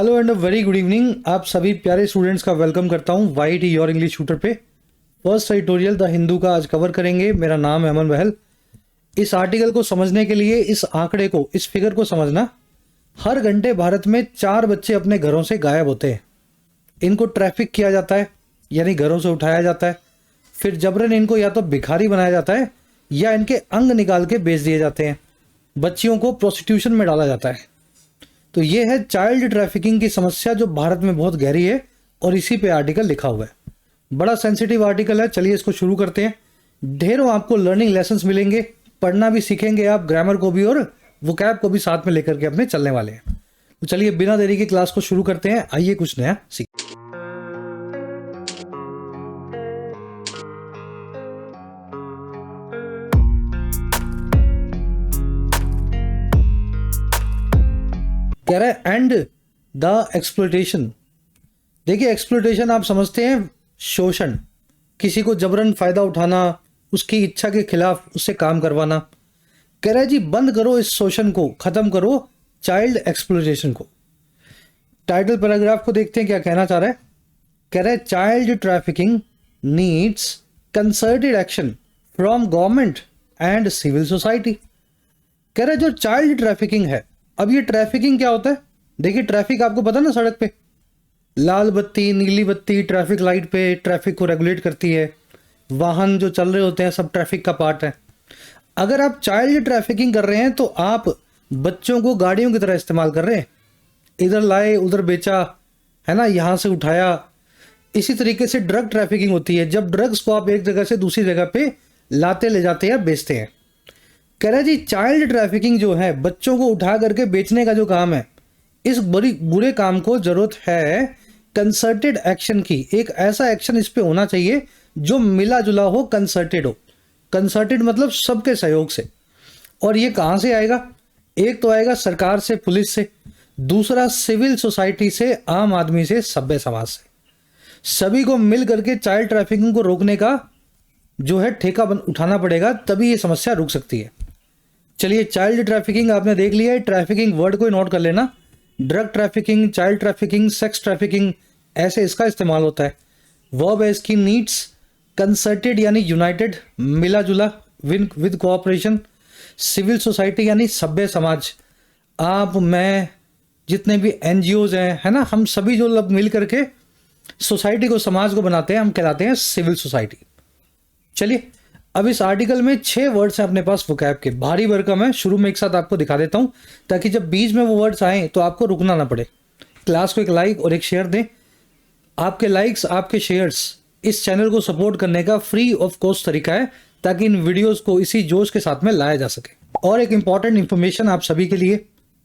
Hello and very good evening. आप सभी प्यारे स्टूडेंट्स का वेलकम करता हूं वाईटी योर इंग्लिश ट्यूटर पे। फर्स्ट एडिटोरियल द हिंदू का आज कवर करेंगे। मेरा नाम है अमन बहल। इस आर्टिकल को समझने के लिए इस आंकड़े को, इस फिगर को समझना। हर घंटे भारत में 4 बच्चे अपने घरों से गायब होते हैं। इनको ट्रैफिक किया जाता है, यानी घरों से उठाया जाता है, फिर जबरन इनको या तो भिखारी बनाया जाता है या इनके अंग निकाल के बेच दिए जाते हैं। बच्चियों को प्रोस्टिट्यूशन में डाला जाता है। तो ये है चाइल्ड ट्रैफिकिंग की समस्या जो भारत में बहुत गहरी है और इसी पे आर्टिकल लिखा हुआ है। बड़ा सेंसिटिव आर्टिकल है। चलिए इसको शुरू करते हैं। ढेरों आपको लर्निंग लेसन्स मिलेंगे, पढ़ना भी सीखेंगे आप, ग्रामर को भी और वोकैब को भी साथ में लेकर के अपने चलने वाले हैं। तो चलिए बिना देरी की क्लास को शुरू करते हैं। आइए कुछ नया सीख। कह रहा है एंड द एक्सप्लॉयटेशन। देखिए एक्सप्लॉयटेशन आप समझते हैं शोषण, किसी को जबरन फायदा उठाना, उसकी इच्छा के खिलाफ उससे काम करवाना। कह रहा है जी बंद करो इस शोषण को, खत्म करो चाइल्ड एक्सप्लॉयटेशन को। टाइटल पैराग्राफ को देखते हैं क्या कहना चाह रहा है। कह रहा है child trafficking needs concerted action from government and civil society. कह रहा है जो चाइल्ड ट्रैफिकिंग है, अब ये ट्रैफिकिंग क्या होता है। देखिए ट्रैफिक आपको पता ना, सड़क पे लाल बत्ती, नीली बत्ती, ट्रैफिक लाइट पे ट्रैफिक को रेगुलेट करती है। वाहन जो चल रहे होते हैं सब ट्रैफिक का पार्ट है। अगर आप चाइल्ड ट्रैफिकिंग कर रहे हैं तो आप बच्चों को गाड़ियों की तरह इस्तेमाल कर रहे हैं। इधर लाए उधर बेचा, है ना, यहाँ से उठाया। इसी तरीके से ड्रग ट्रैफिकिंग होती है, जब ड्रग्स को आप एक जगह से दूसरी जगह पे लाते ले जाते हैं या बेचते हैं। कह रहा है जी चाइल्ड ट्रैफिकिंग जो है, बच्चों को उठा करके बेचने का जो काम है, इस बुरे काम को जरूरत है कंसर्टेड एक्शन की। एक ऐसा एक्शन इस पे होना चाहिए जो मिला जुला हो, कंसर्टेड हो। कंसर्टेड मतलब सबके सहयोग से। और ये कहां से आएगा? एक तो आएगा सरकार से, पुलिस से, दूसरा सिविल सोसाइटी से, आम आदमी से, सभ्य समाज से। सभी को मिल करके चाइल्ड ट्रैफिकिंग को रोकने का जो है ठेका उठाना पड़ेगा, तभी ये समस्या रुक सकती है। चलिए चाइल्ड ट्रैफिकिंग आपने देख लिया है। ट्रैफिकिंग वर्ड को नोट कर लेना। Drug trafficking, child trafficking, sex trafficking, ऐसे इसका इस्तेमाल होता है। वर्ब है इसकी नीड्स कंसर्टेड यानी यूनाइटेड, मिला जुला, विद कोऑपरेशन। सिविल सोसाइटी यानी सभ्य समाज, आप, मैं, जितने भी एनजीओज हैं, है ना, हम सभी जो लोग मिल करके सोसाइटी को, समाज को बनाते हैं, हम कहलाते हैं सिविल सोसाइटी। चलिए अब इस आर्टिकल में 6 वर्ड्स हैं अपने पास वोकैब के। भारी भरकम है, शुरू में एक साथ आपको दिखा देता हूं ताकि जब बीच में वो वर्ड्स आए तो आपको रुकना ना पड़े। क्लास को एक लाइक और एक शेयर दें। आपके लाइक्स, आपके शेयर्स इस चैनल को सपोर्ट करने का फ्री ऑफ कॉस्ट तरीका है, ताकि इन वीडियोस को इसी जोश के साथ में लाया जा सके। और एक इंपॉर्टेंट इंफॉर्मेशन आप सभी के लिए,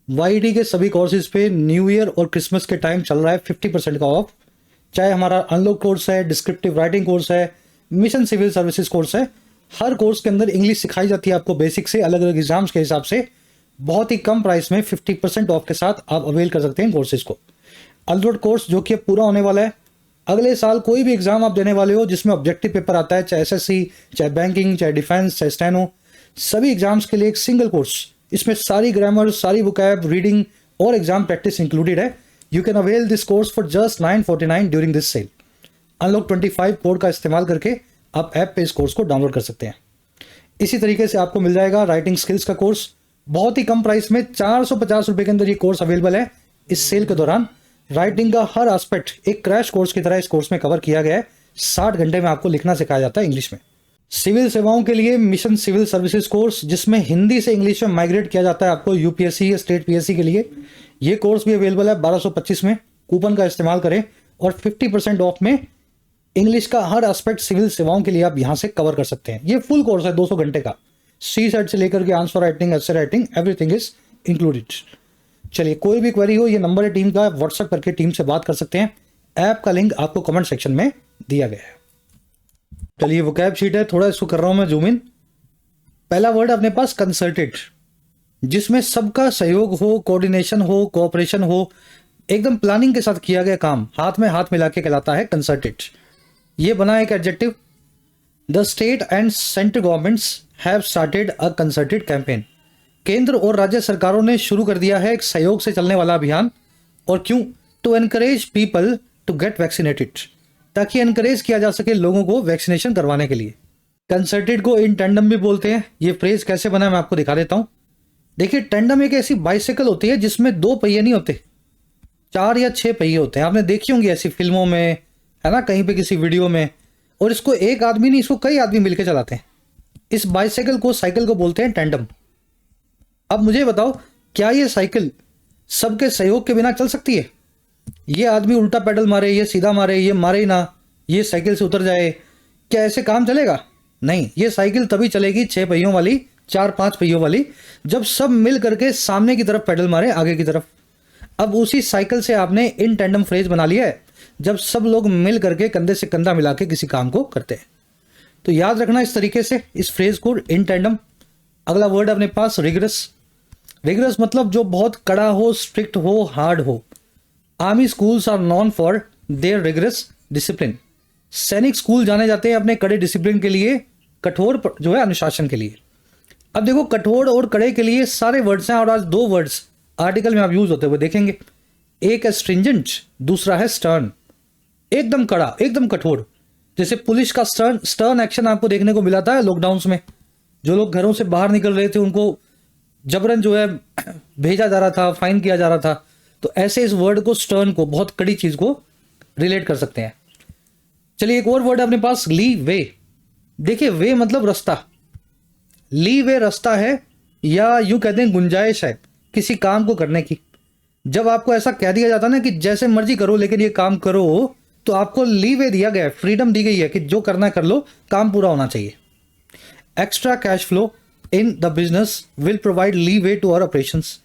वाईटी के सभी कोर्सेज पे न्यू ईयर और क्रिसमस के टाइम चल रहा है 50% का ऑफ। चाहे हमारा अनलॉक कोर्स है, डिस्क्रिप्टिव राइटिंग कोर्स है, मिशन सिविल सर्विसेज कोर्स है, हर कोर्स के अंदर इंग्लिश सिखाई जाती है आपको बेसिक से, अलग अलग एग्जाम्स के हिसाब से। बहुत ही कम प्राइस में 50% ऑफ के साथ आप अवेल कर सकते हैं कोर्सेज को। अनलॉक कोर्स जो कि पूरा होने वाला है। अगले साल कोई भी एग्जाम आप देने वाले हो जिसमें ऑब्जेक्टिव पेपर आता है, चाहे एसएससी, चाहे बैंकिंग, चाहे डिफेंस, चाहे स्टेनो, सभी एग्जाम्स के लिए एक सिंगल कोर्स। इसमें सारी ग्रामर, सारी वोकैब, रीडिंग और एग्जाम प्रैक्टिस इंक्लूडेड है। You can avail this course for just 949 during this sale. Unlock 25 code का इस्तेमाल करके आप ऐप पे इस कोर्स को डाउनलोड कर सकते हैं। इसी तरीके से आपको मिल जाएगा राइटिंग स्किल्स का कोर्स, बहुत ही कम प्राइस में 450 रुपए के अंदर ये कोर्स अवेलेबल है इस सेल के दौरान। राइटिंग का हर एस्पेक्ट एक क्रैश कोर्स की तरह इस कोर्स में कवर किया गया है। 60 घंटे में आपको लिखना सिखाया जाता है इंग्लिश में। सिविल सेवाओं के लिए मिशन सिविल सर्विसेज कोर्स, जिसमें हिंदी से इंग्लिश में माइग्रेट किया जाता है आपको यूपीएससी या स्टेट पीएससी के लिए। ये कोर्स भी अवेलेबल है 1225 में। कूपन का इस्तेमाल करें और 50% ऑफ में इंग्लिश का हर एस्पेक्ट सिविल सेवाओं के लिए आप यहां से कवर कर सकते हैं। ये फुल कोर्स है 200 घंटे का। सी सेट से लेकर के answer writing, essay writing, everything is included. चलिए कोई भी क्वेरी हो, ये नंबर है टीम का, व्हाट्सएप करके टीम से बात कर सकते हैं। ऐप का लिंक आपको कमेंट सेक्शन में दिया गया है। चलिए वोकैब शीट है, थोड़ा इसको कर रहा हूं मैं जूम इन। पहला वर्ड अपने पास कंसर्टेड, जिसमें सबका सहयोग हो, कोऑर्डिनेशन हो, कोऑपरेशन हो, एकदम प्लानिंग के साथ किया गया काम, हाथ में हाथ मिला के कहलाता है कंसर्टेड। ये बना एक adjective. The state and central governments have started a concerted campaign. केंद्र और राज्य सरकारों ने शुरू कर दिया है एक सहयोग से चलने वाला अभियान। और क्यों? To encourage people to get vaccinated, ताकि एनकरेज किया जा सके लोगों को वैक्सीनेशन करवाने के लिए। कंसर्टेड को इन टैंडम भी बोलते हैं। ये फ्रेज कैसे बना मैं आपको दिखा देता हूँ। देखिए, टैंडम एक ऐसी बाइसाइकिल होती है जिसमें 2 पहिए नहीं होते, 4 या 6 पहिए होते हैं। आपने देखी होंगी ऐसी फिल्मों में, है ना, कहीं पे किसी वीडियो में। और इसको एक आदमी नहीं, इसको कई आदमी मिलकर चलाते हैं। इस बाइसाइकिल को, साइकिल को बोलते हैं टैंडम। अब मुझे बताओ, क्या ये साइकिल सबके सहयोग के बिना चल सकती है? ये आदमी उल्टा पेडल मारे, ये सीधा मारे, ये मारे ही ना, ये साइकिल से उतर जाए, क्या ऐसे काम चलेगा? नहीं, ये साइकिल तभी चलेगी 6 पहियों वाली, 4-5 पहियों वाली, जब सब मिल करके सामने की तरफ पेडल मारे, आगे की तरफ। अब उसी साइकिल से आपने इन टैंडम फ्रेज बना लिया है, जब सब लोग मिल करके कंधे से कंधा मिला के किसी काम को करते हैं। तो याद रखना इस तरीके से इस फ्रेज को, इन टैंडम। अगला वर्ड अपने पास रिगरस। रिगरस मतलब जो बहुत कड़ा हो, स्ट्रिक्ट हो, हार्ड हो। Army schools are known for their rigorous discipline. सैनिक स्कूल जाने जाते हैं अपने कड़े डिसिप्लिन के लिए, कठोर जो है अनुशासन के लिए। अब देखो, कठोर और कड़े के लिए सारे वर्ड्स हैं, और आज 2 वर्ड्स आर्टिकल में आप यूज होते हुए देखेंगे। एक है स्ट्रिंजेंट, दूसरा है स्टर्न। एकदम कड़ा, एकदम कठोर। जैसे पुलिस का स्टर्न एक्शन आपको देखने को मिला था लॉकडाउन में। जो लोग घरों से बाहर निकल रहे थे उनको जबरन जो है भेजा जा रहा था, फाइन किया जा रहा था। तो ऐसे इस वर्ड को, स्टर्न को, बहुत कड़ी चीज को रिलेट कर सकते हैं। चलिए, एक और वर्ड है अपने पास, ली वे। देखिए, वे मतलब रास्ता। ली वे रास्ता है, या यूं कहते हैं गुंजाइश है किसी काम को करने की। जब आपको ऐसा कह दिया जाता है ना कि जैसे मर्जी करो लेकिन ये काम करो, तो आपको ली वे दिया गया है, फ्रीडम दी गई है कि जो करना कर लो, काम पूरा होना चाहिए। Extra cash flow in the business will provide leeway to our operations.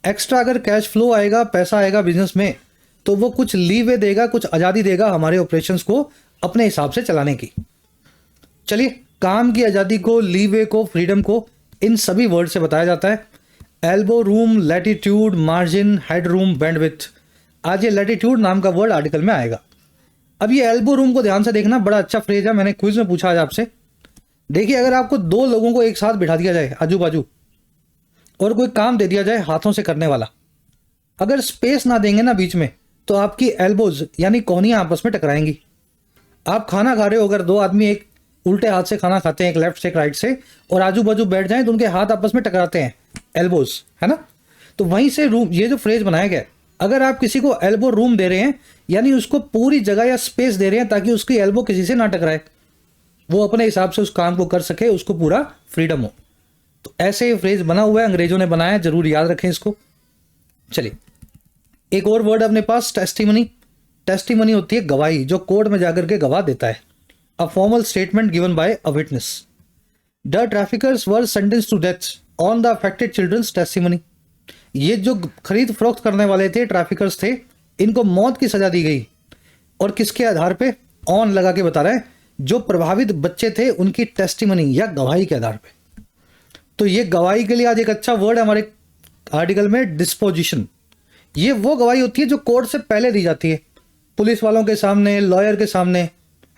Extra अगर कैश फ्लो आएगा, पैसा आएगा बिजनेस में, तो वो कुछ ली वे देगा, कुछ आज़ादी देगा हमारे ऑपरेशंस को अपने हिसाब से चलाने की। चलिए, काम की आज़ादी को, लीवे को, फ्रीडम को इन सभी वर्ड से बताया जाता है। Elbow room, latitude, margin, head room, bandwidth. आज ये लैटिट्यूड नाम का वर्ड आर्टिकल में आएगा। अब ये एल्बो रूम को ध्यान से देखना, बड़ा अच्छा फ्रेज है, मैंने क्विज में पूछा आज आपसे। देखिए, अगर आपको 2 लोगों को एक साथ बिठा दिया जाए आजू बाजू, और कोई काम दे दिया जाए हाथों से करने वाला, अगर स्पेस ना देंगे ना बीच में, तो आपकी एल्बोज यानी कोहनियां आपस में टकराएंगी। आप खाना खा रहे हो, अगर 2 आदमी एक उल्टे हाथ से खाना खाते हैं, एक लेफ्ट से एक राइट से, और आजू बाजू बैठ जाएं तो उनके हाथ आपस में टकराते हैं, एल्बोज, है ना। तो वहीं से रूम, ये जो फ्रेज बनाया गया, अगर आप किसी को एल्बो रूम दे रहे हैं, यानी उसको पूरी जगह या स्पेस दे रहे हैं ताकि उसकी एल्बो किसी से ना टकराए, वो अपने हिसाब से उस काम को कर सके, उसको पूरा फ्रीडम हो। तो ऐसे ये फ्रेज बना हुआ है, अंग्रेजों ने बनाया, जरूर याद रखें इसको। चलिए, एक और वर्ड अपने पास, टेस्टिमनी। टेस्टिमनी होती है गवाही, जो कोर्ट में जाकर के गवाह देता है। A formal statement given by a witness. The traffickers were sentenced to death on the affected children's testimony. ये जो खरीद फरोख्त करने वाले थे, ट्रैफिकर्स थे, इनको मौत की सजा दी गई। और किसके आधार पे? ऑन लगा के बता रहा है, जो प्रभावित बच्चे थे उनकी टेस्टिमनी या गवाही के आधार पे। तो ये गवाही के लिए आज एक अच्छा वर्ड है हमारे आर्टिकल में, डिस्पोजिशन। ये वो गवाही होती है जो कोर्ट से पहले दी जाती है, पुलिस वालों के सामने, लॉयर के सामने,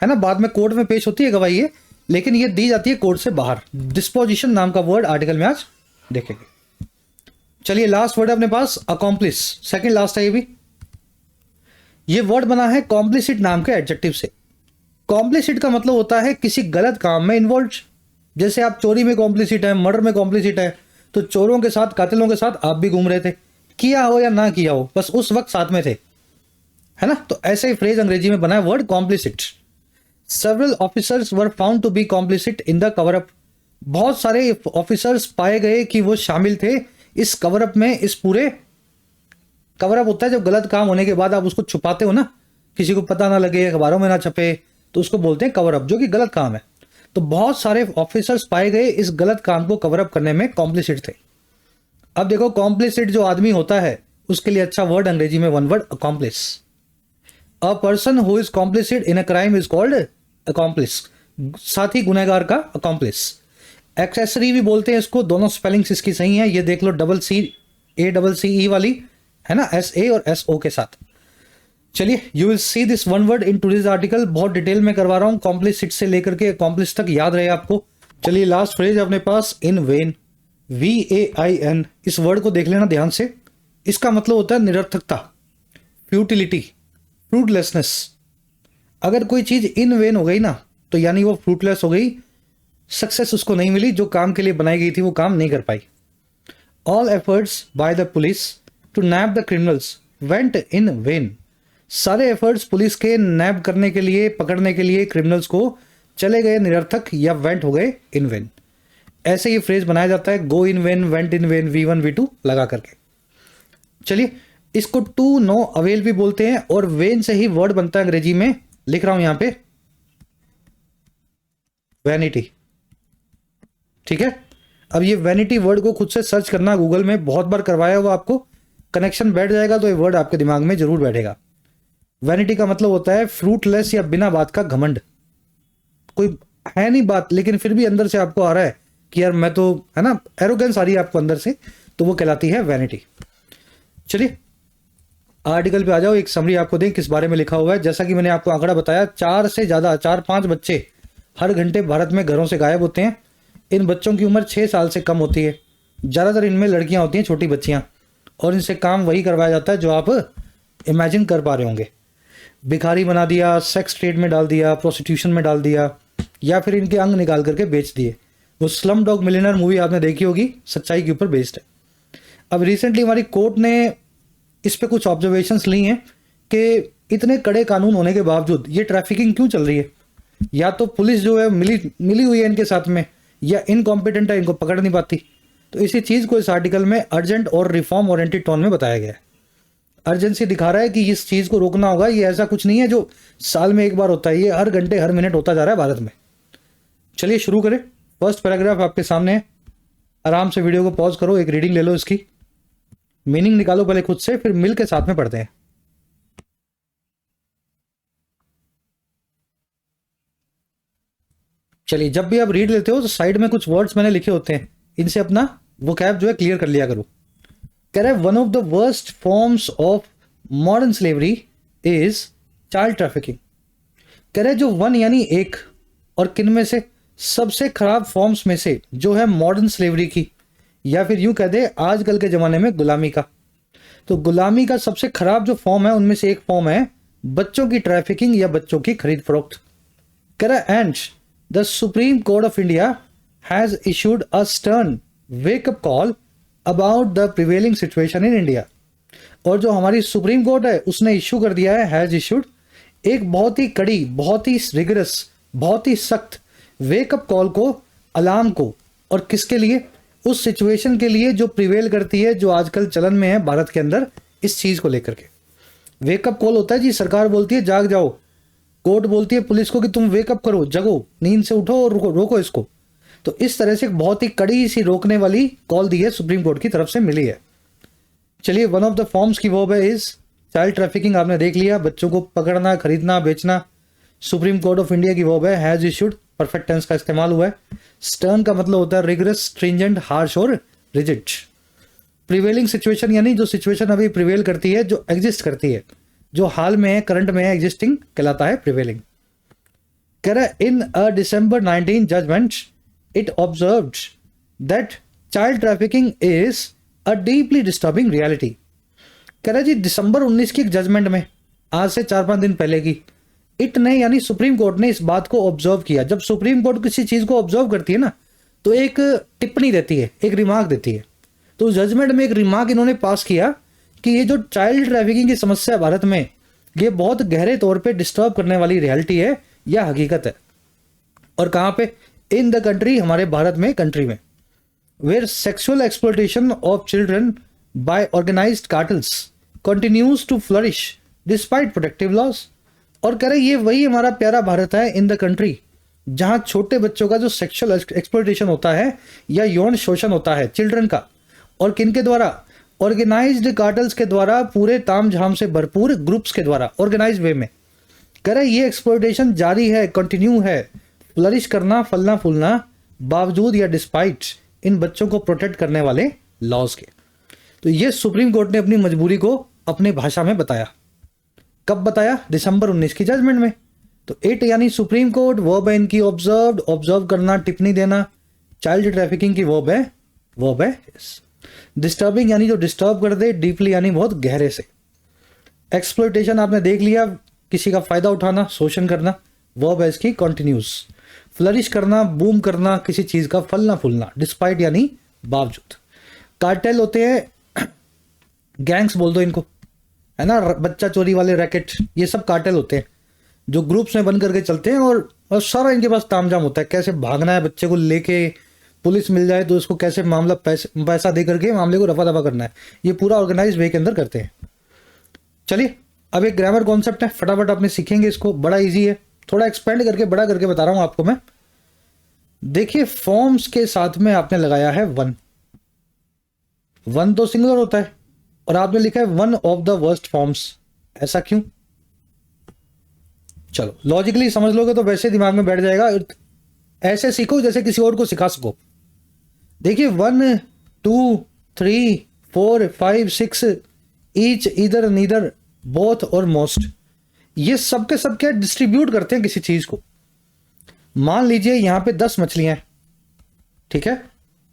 है ना। बाद में कोर्ट में पेश होती है गवाही ये, लेकिन ये दी जाती है कोर्ट से बाहर। डिस्पोजिशन नाम का वर्ड आर्टिकल में आज देखेंगे। चलिए, लास्ट वर्ड है अपने पास, अकॉम्प्लिस। सेकंड लास्ट है ये भी। ये वर्ड बना है कॉम्प्लिसिट नाम के एडजेक्टिव से। कॉम्प्लिसिट का मतलब होता है किसी गलत काम में इन्वॉल्व। जैसे आप चोरी में कॉम्प्लिसिट है, मर्डर में कॉम्प्लिसिट है, तो चोरों के साथ, कातिलों के साथ आप भी घूम रहे थे, किया हो या ना किया हो, बस उस वक्त साथ में थे, है ना। तो ऐसे ही फ्रेज अंग्रेजी में बना है word complicit. Several officers were found to be complicit in the cover up. बहुत सारे ऑफिसर्स पाए गए कि वो शामिल थे इस कवर अप में। इस पूरे कवर अप होता है जब गलत काम होने के बाद आप उसको छुपाते हो ना, किसी को पता ना लगे, अखबारों में ना छपे, तो उसको बोलते हैं कवर अप, जो कि गलत काम है। तो बहुत सारे ऑफिसर्स पाए गए इस गलत काम को कवर अप करने में कॉम्प्लिसिट थे। अब देखो, कॉम्प्लिसिट जो आदमी होता है उसके लिए अच्छा वर्ड अंग्रेजी में one word, accomplish. A person who is complicit in a crime is called accomplish. साथ ही गुनहगार का अकॉम्प्लिस। एक्सेसरी भी बोलते हैं इसको, दोनों स्पेलिंग्स इसकी सही है। ये देख लो, CACCE वाली है ना, SA और SO के साथ। चलिए, you will see this one word in today's article. बहुत डिटेल में करवा रहा हूं, कॉम्प्लिसिट से लेकर के अकॉम्प्लिस तक याद रहे आपको। चलिए, लास्ट फ्रेज अपने पास, इन वेन, VAIN। इस वर्ड को देख लेना ध्यान से। इसका मतलब होता है निरर्थकता, फ्यूटिलिटी, फ्रूटलेसनेस। अगर कोई चीज इन वेन हो गई ना तो यानी वो फ्रूटलेस हो गई, सक्सेस उसको नहीं मिली, जो काम के लिए बनाई गई थी वो काम नहीं कर पाई। All efforts by the police to nab the criminals went in vain. सारे एफर्ट्स पुलिस के नैप करने के लिए, पकड़ने के लिए क्रिमिनल्स को चले गए निरर्थक या वेंट हो गए इन वेन। ऐसे ही फ्रेज बनाया जाता है, go in vain, went in vain, V1 V2 लगा करके। चलिए, इसको टू नो अवेल भी बोलते हैं और वेन से ही वर्ड बनता है अंग्रेजी में, लिख रहा हूं यहां पे वैनिटी। ठीक है, अब ये वैनिटी वर्ड को खुद से सर्च करना गूगल में, बहुत बार करवाया हुआ, आपको कनेक्शन बैठ जाएगा तो ये वर्ड आपके दिमाग में जरूर बैठेगा। वैनिटी का मतलब होता है फ्रूटलेस या बिना बात का घमंड। कोई है नहीं बात, लेकिन फिर भी अंदर से आपको आ रहा है कि यार मैं तो, है ना, एरोगेंस आ रही है आपको अंदर से, तो वो कहलाती है वैनिटी। चलिए आर्टिकल पे आ जाओ, एक समरी आपको दें किस बारे में लिखा हुआ है। जैसा कि मैंने आपको आंकड़ा बताया, 4-5 बच्चे हर घंटे भारत में घरों से गायब होते हैं। इन बच्चों की उम्र 6 साल से कम होती है। ज़्यादातर इनमें लड़कियां होती हैं, छोटी बच्चियां, और इनसे काम वही करवाया जाता है जो आप इमेजिन कर पा रहे होंगे। भिखारी बना दिया, सेक्स ट्रेड में डाल दिया, प्रोस्टिट्यूशन में डाल दिया, या फिर इनके अंग निकाल करके बेच दिए। वो स्लम डॉग मिलियनेयर मूवी आपने देखी होगी, सच्चाई के ऊपर बेस्ड है। अब रिसेंटली हमारी कोर्ट ने इस पे कुछ ऑब्जर्वेशंस ली हैं कि इतने कड़े कानून होने के बावजूद ये ट्रैफिकिंग क्यों चल रही है। या तो पुलिस जो है मिली हुई है इनके साथ में, या इनकॉम्पिटेंट है, इनको पकड़ नहीं पाती। तो इसी चीज़ को इस आर्टिकल में अर्जेंट और रिफॉर्म ओरिएंटेड टोन में बताया गया है। अर्जेंसी दिखा रहा है कि इस चीज़ को रोकना होगा। ये ऐसा कुछ नहीं है जो साल में एक बार होता है, ये हर घंटे हर मिनट होता जा रहा है भारत में। चलिए शुरू करें। फर्स्ट पैराग्राफ आपके सामने है, आराम से वीडियो को पॉज करो, एक रीडिंग ले लो, इसकी मीनिंग निकालो पहले खुद से, फिर मिल के साथ में पढ़ते हैं। चलिए, जब भी आप रीड लेते हो तो साइड में कुछ वर्ड्स मैंने लिखे होते हैं, इनसे अपना वोकैब जो है क्लियर कर लिया करो। कह रहा है one of the worst forms of modern slavery is child trafficking. कह रहे जो वन यानी एक, और किन में से, सबसे खराब फॉर्म्स में से जो है मॉडर्न स्लेवरी की, या फिर यूं कह दे आजकल के जमाने में गुलामी का। तो गुलामी का सबसे खराब जो फॉर्म है उनमें से एक फॉर्म है बच्चों की ट्रैफिकिंग या बच्चों की खरीद फरोख्त। कह रहा है and the supreme court of India has issued a stern wake up call about the prevailing situation in India. और जो हमारी सुप्रीम कोर्ट है उसने इशू कर दिया है, हैज इशूड, एक बहुत ही कड़ी, बहुत ही रिगरस, बहुत ही सख्त वेकअप कॉल को, अलार्म को, और किसके लिए, उस सिचुएशन के लिए जो प्रिवेल करती है, जो आजकल चलन में है भारत के अंदर, इस चीज को लेकर के। वेकअप कॉल होता है जी, सरकार बोलती है जाग जाओ, कोर्ट बोलती है पुलिस को कि तुम वेकअप करो, जगो, नींद से उठो और रोको इसको। तो इस तरह से एक बहुत ही कड़ी सी रोकने वाली कॉल दी है सुप्रीम कोर्ट की तरफ से, मिली है। चलिए, वन ऑफ द फॉर्म्स की वर्ब है इज चाइल्ड ट्रैफिकिंग, आपने देख लिया, बच्चों को पकड़ना, खरीदना, बेचना। सुप्रीम कोर्ट ऑफ इंडिया की वर्ब है हैज इशूड, परफेक्ट टेंस का इस्तेमाल हुआ है। स्टर्न का मतलब होता है रिगरस, स्ट्रिंजेंट, हार्श और रिजिड। प्रिवेलिंग सिचुएशन यानी जो सिचुएशन अभी प्रिवेल करती है, जो एग्जिस्ट करती है, जो हाल में है, करंट में है, एग्जिस्टिंग कहलाता है प्रिवेलिंग। कह रहा है in a December 19 judgment it observed that child trafficking is a deeply disturbing reality. कह रहा है जी दिसंबर 19 की एक जजमेंट में, आज से 4-5 दिन पहले की, इट ने यानी सुप्रीम कोर्ट ने इस बात को ऑब्जर्व किया। जब सुप्रीम कोर्ट किसी चीज को ऑब्जर्व करती है ना, तो एक टिप्पणी देती है, एक रिमार्क देती है। तो जजमेंट में एक रिमार्क इन्होंने पास किया कि ये जो चाइल्ड ट्रैफिकिंग की समस्या है भारत में, ये बहुत गहरे तौर पे डिस्टर्ब करने वाली रियलिटी है या हकीकत है। और कहाँ पे, इन द कंट्री, हमारे भारत में, कंट्री में, where sexual exploitation of children by organised cartels continues to flourish despite protective laws. और कह रहे ये वही हमारा प्यारा भारत है, इन द कंट्री, जहां छोटे बच्चों का जो सेक्सुअल एक्सप्लॉयटेशन होता है या यौन शोषण होता है चिल्ड्रन का, और किनके द्वारा, ऑर्गेनाइज्ड कार्टल्स के द्वारा, पूरे तामझाम से भरपूर ग्रुप्स के द्वारा, ऑर्गेनाइज्ड वे में। कह रहे ये एक्सप्लॉयटेशन जारी है, कंटिन्यू है, फ्लरिश करना, फलना फूलना, बावजूद या डिस्पाइट इन बच्चों को प्रोटेक्ट करने वाले लॉज के। तो ये सुप्रीम कोर्ट ने अपनी मजबूरी को अपनी भाषा में बताया। कब बताया, दिसंबर 19 की जजमेंट में। तो इट यानी सुप्रीम कोर्ट, वर्ब है इनकी ऑब्जर्व्ड, ऑब्जर्व करना, टिप्पणी देना। चाइल्ड ट्रैफिकिंग की वर्ब है डिस्टर्बिंग यानी जो डिस्टर्ब कर दे, डीपली यानी बहुत गहरे से। एक्सप्लॉयटेशन आपने देख लिया, किसी का फायदा उठाना, शोषण करना, वर्ब है इसकी कॉन्टिन्यूस। फ्लरिश करना, बूम करना, किसी चीज का फलना फूलना, डिस्पाइट यानी बावजूद। कार्टेल होते हैं, गैंग्स बोल दो इनको, है ना, बच्चा चोरी वाले रैकेट, ये सब कार्टेल होते हैं जो ग्रुप्स में बन करके चलते हैं और सारा इनके पास तामझाम होता है, कैसे भागना है बच्चे को लेके, पुलिस मिल जाए तो उसको कैसे मामला पैसा दे करके मामले को रफा दफा करना है, ये पूरा ऑर्गेनाइज वे के अंदर करते हैं। चलिए अब एक ग्रामर कॉन्सेप्ट है, फटाफट आपने सीखेंगे इसको, बड़ा इजी है, थोड़ा एक्सपेंड करके बड़ा करके बता रहा हूं आपको मैं। देखिए फॉर्म्स के साथ में आपने लगाया है वन, वन तो सिंगुलर होता है और आपने लिखा है one of the worst forms, ऐसा क्यों? चलो लॉजिकली समझ लोगे तो वैसे दिमाग में बैठ जाएगा, ऐसे सीखो जैसे किसी और को सिखा सको। देखिए 1 2 3 4 5 6 ईच, इधर, नीदर, बोथ और मोस्ट, ये सबके सब क्या डिस्ट्रीब्यूट करते हैं किसी चीज को। मान लीजिए यहां पे 10 मछलियां हैं, ठीक है,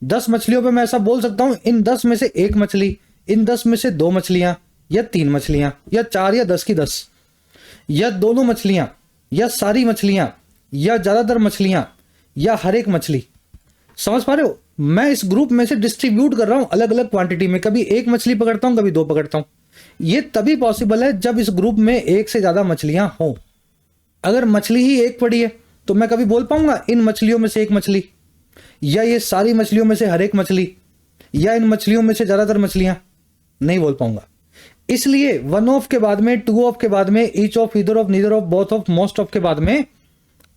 10 मछलियों पे मैं ऐसा बोल सकता हूं इन 10 में से एक मछली, इन 10 में से 2 मछलियां, या 3 मछलियां, या 4 या 10 की 10, या दोनों मछलियां, या सारी मछलियां, या ज्यादातर मछलियां, या हर एक मछली। समझ पा रहे हो? मैं इस ग्रुप में से डिस्ट्रीब्यूट कर रहा हूं अलग अलग क्वांटिटी में, कभी एक मछली पकड़ता हूं, कभी 2 पकड़ता हूं। ये तभी पॉसिबल है जब इस ग्रुप में एक से ज्यादा मछलियां हों। अगर मछली ही एक पड़ी है तो मैं कभी बोल पाऊंगा इन मछलियों में से एक मछली, या ये सारी मछलियों में से हर एक मछली, या इन मछलियों में से ज्यादातर मछलियां? नहीं बोल पाऊंगा। इसलिए वन ऑफ के बाद में, टू ऑफ के बाद में, ईच ऑफ, इधर of, neither of, both of, most of के बाद में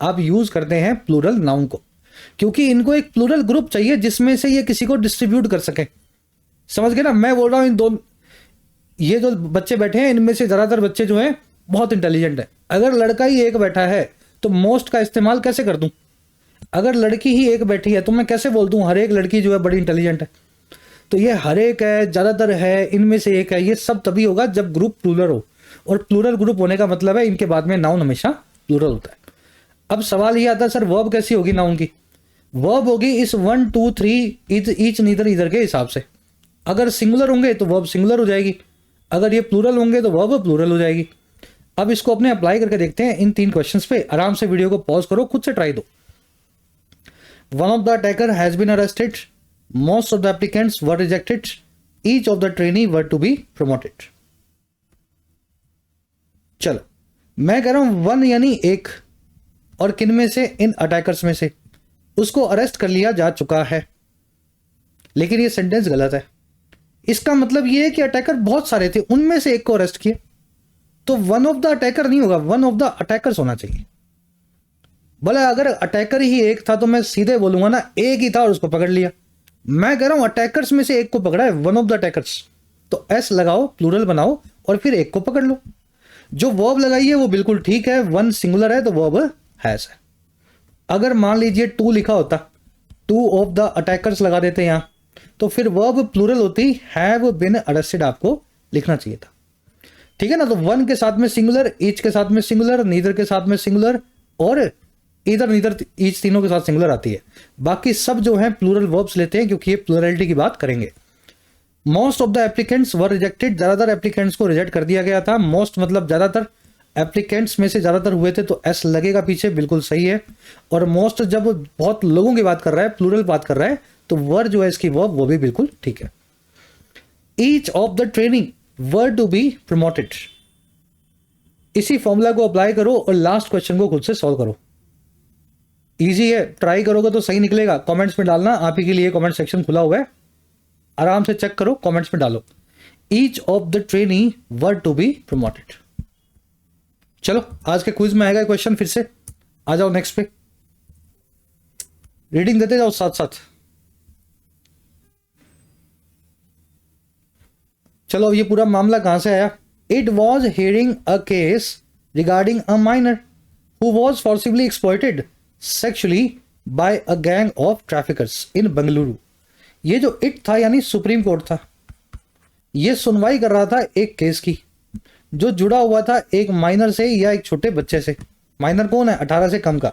आप यूज करते हैं प्लूरल नाउन को, क्योंकि इनको एक प्लूरल ग्रुप चाहिए जिसमें से ये किसी को डिस्ट्रीब्यूट कर सके। समझ गए ना? मैं बोल रहा हूं इन दोनों, ये जो बच्चे बैठे हैं इनमें से ज्यादातर बच्चे जो हैं बहुत इंटेलिजेंट है। अगर लड़का ही एक बैठा है तो मोस्ट का इस्तेमाल कैसे कर दूं? अगर लड़की ही एक बैठी है तो मैं कैसे बोल दूं हर एक लड़की जो है बड़ी इंटेलिजेंट है? तो ये हर एक है, ज्यादातर है, इनमें से एक है, ये सब तभी होगा जब ग्रुप प्लूरल हो, और प्लूरल ग्रुप होने का मतलब है इनके बाद में नाउन हमेशा प्लूरल होता है। अब सवाल ये आता है सर वर्ब कैसी होगी नाउन की? वर्ब होगी इस 1 2 3 ईच, नीदर, इधर के हिसाब से। अगर सिंगुलर होंगे तो वर्ब सिंगुलर हो जाएगी, अगर ये प्लूरल होंगे तो वर्ब प्लूरल हो जाएगी। अब इसको अपने अप्लाई करके देखते हैं इन 3 क्वेश्चंस पे। आराम से वीडियो को पॉज करो, खुद से ट्राई दो। One of the attacker has been arrested, most of the applicants were rejected, each of the trainee were to be promoted. चलो मैं कह रहा हूं 1 यानी एक, और किन में से? इन अटैकर्स में से। उसको अरेस्ट कर लिया जा चुका है, लेकिन ये सेंटेंस गलत है। इसका मतलब ये है कि अटैकर बहुत सारे थे, उनमें से एक को अरेस्ट किया, तो वन ऑफ द अटैकर नहीं होगा, वन ऑफ द अटैकर्स होना चाहिए। भले अगर अटैकर ही एक था तो मैं सीधे बोलूंगा ना एक ही था और उसको पकड़ लिया। मैं कह रहा हूं अटैकर्स में से एक को पकड़ा है, वन ऑफ द अटैकर्स, तो एस लगाओ, प्लूरल बनाओ और फिर एक को पकड़ लो। जो वर्ब लगाई है वो बिल्कुल ठीक है, वन सिंगुलर है तो वर्ब हैज है। अगर मान लीजिए 2 लिखा होता, 2 ऑफ द अटैकर्स लगा देते यहां, तो फिर वर्ब प्लूरल होती, हैव बीन अरेस्टेड आपको लिखना चाहिए था। ठीक है ना? तो 1 के साथ में सिंगुलर, ईच के साथ में सिंगुलर, नीदर के साथ में सिंगुलर, और इधर नीदर ईच तीनों के साथ सिंगुलर आती है। बाकी सब जो है प्लूरल वर्ब्स लेते हैं क्योंकि ये प्लूरलिटी की बात करेंगे। Most of the applicants were rejected, ज्यादातर एप्लीकेंट्स को रिजेक्ट कर दिया गया था। मोस्ट मतलब ज्यादातर, एप्लीकेंट्स में से ज्यादातर हुए थे तो एस लगेगा पीछे, बिल्कुल सही है। और मोस्ट जब बहुत लोगों की बात कर रहा है, प्लूरल बात कर रहा है, तो वर जो है इसकी वर्ब वो भी बिल्कुल ठीक है। Each of the training were to be promoted, इसी फॉर्मूला को अप्लाई करो और लास्ट क्वेश्चन को खुद से सॉल्व करो। इजी है, ट्राई करोगे तो सही निकलेगा। कमेंट्स में डालना, आप ही के लिए कमेंट सेक्शन खुला हुआ है, आराम से चेक करो, कमेंट्स में डालो each of the trainee were to be promoted. चलो आज के क्विज में आएगा क्वेश्चन, फिर से आ जाओ नेक्स्ट पे, रीडिंग देते जाओ साथ साथ। चलो अब ये पूरा मामला कहां से आया? It was hearing a case regarding a minor who was forcibly exploited sexually by a gang of traffickers in Bengaluru. ये जो इट था यानी सुप्रीम कोर्ट था, ये सुनवाई कर रहा था एक केस की जो जुड़ा हुआ था एक माइनर से या एक छोटे बच्चे से। माइनर कौन है? 18 से कम का।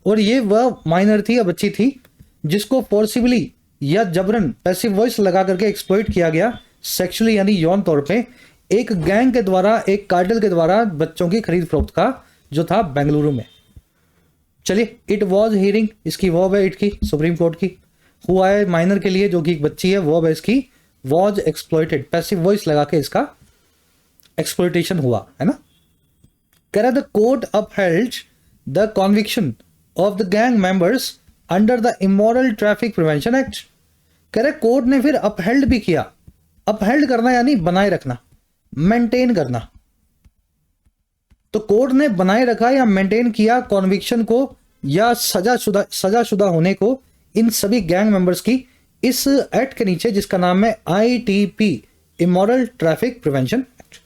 और ये वह माइनर थी या बच्ची थी जिसको फोर्सिबली या जबरन, पैसिव वॉइस लगा करके एक्सप्लॉइट किया गया सेक्सुअली यानी यौन तौर पे एक गैंग के द्वारा, एक कार्टेल के द्वारा बच्चों की खरीद फरोख्त का जो था बेंगलुरु में। चलिए, इट वॉज हियरिंग, इसकी वर्ब है इट की, सुप्रीम कोर्ट की। हुआ है माइनर के लिए जो कि एक बच्ची है, वर्ब है इसकी वॉज एक्सप्लॉइटेड, पैसिव वॉइस लगा के इसका एक्सप्लॉइटेशन हुआ है ना। कह रहा the court upheld the conviction of the gang members under the immoral traffic prevention act. कह रहे कोर्ट ने फिर अपहेल्ड भी किया। अपहेल्ड करना यानी बनाए रखना, मेंटेन करना। तो कोर्ट ने बनाए रखा या मेंटेन किया कॉन्विक्शन को या सजाशुदा होने को इन सभी गैंग मेंबर्स की इस एक्ट के नीचे जिसका नाम है ITP, immoral traffic prevention act.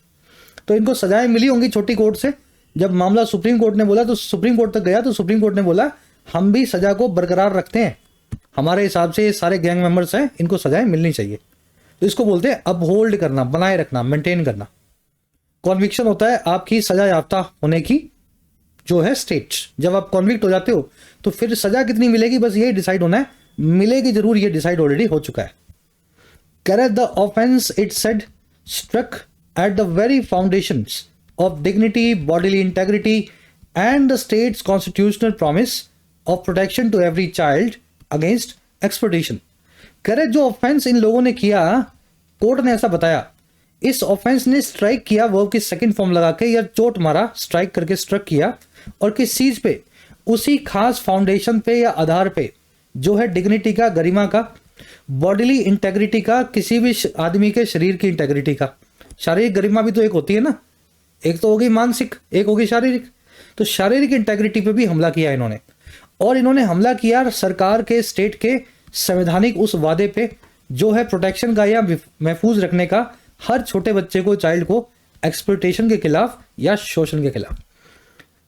तो इनको सजाएं मिली होंगी छोटी कोर्ट से। जब मामला सुप्रीम कोर्ट ने बोला तो सुप्रीम कोर्ट तक गया, तो सुप्रीम कोर्ट ने बोला हम भी सजा को बरकरार रखते हैं, हमारे हिसाब से ये सारे गैंग मेंबर्स हैं, इनको सजाएं मिलनी चाहिए। तो इसको बोलते हैं अपहोल्ड करना, बनाए रखना, मेंटेन करना। कॉन्विक्शन होता है आपकी सजा याफ्ता होने की जो है स्टेट। जब आप कॉन्विक्ट हो जाते हो तो फिर सजा कितनी मिलेगी बस यही डिसाइड होना है, मिलेगी जरूर, ये डिसाइड ऑलरेडी हो चुका है। Correct the offence it said struck at the very foundations of dignity, bodily integrity and the state's constitutional promise of protection to every child against exploitation. Correct जो ऑफेंस इन लोगों ने किया, कोर्ट ने ऐसा बताया, इस ऑफेंस ने स्ट्राइक किया वर्ब की सेकंड फॉर्म लगा के, या चोट मारा, स्ट्राइक करके स्ट्रक किया, और किस चीज पे, उसी खास फाउंडेशन पे या आधार पे जो है डिग्निटी का, गरिमा का, बॉडीली इंटेग्रिटी का, किसी भी आदमी के शरीर की इंटेग्रिटी का। शारीरिक गरिमा भी तो एक होती है ना, एक तो होगी मानसिक, एक होगी शारीरिक। तो शारीरिक इंटेग्रिटी पे भी हमला किया इन्होंने, और इन्होंने हमला किया सरकार के, स्टेट के संवैधानिक उस वादे पे जो है प्रोटेक्शन का या महफूज रखने का हर छोटे बच्चे को, चाइल्ड को एक्सप्लॉइटेशन के खिलाफ या शोषण के खिलाफ।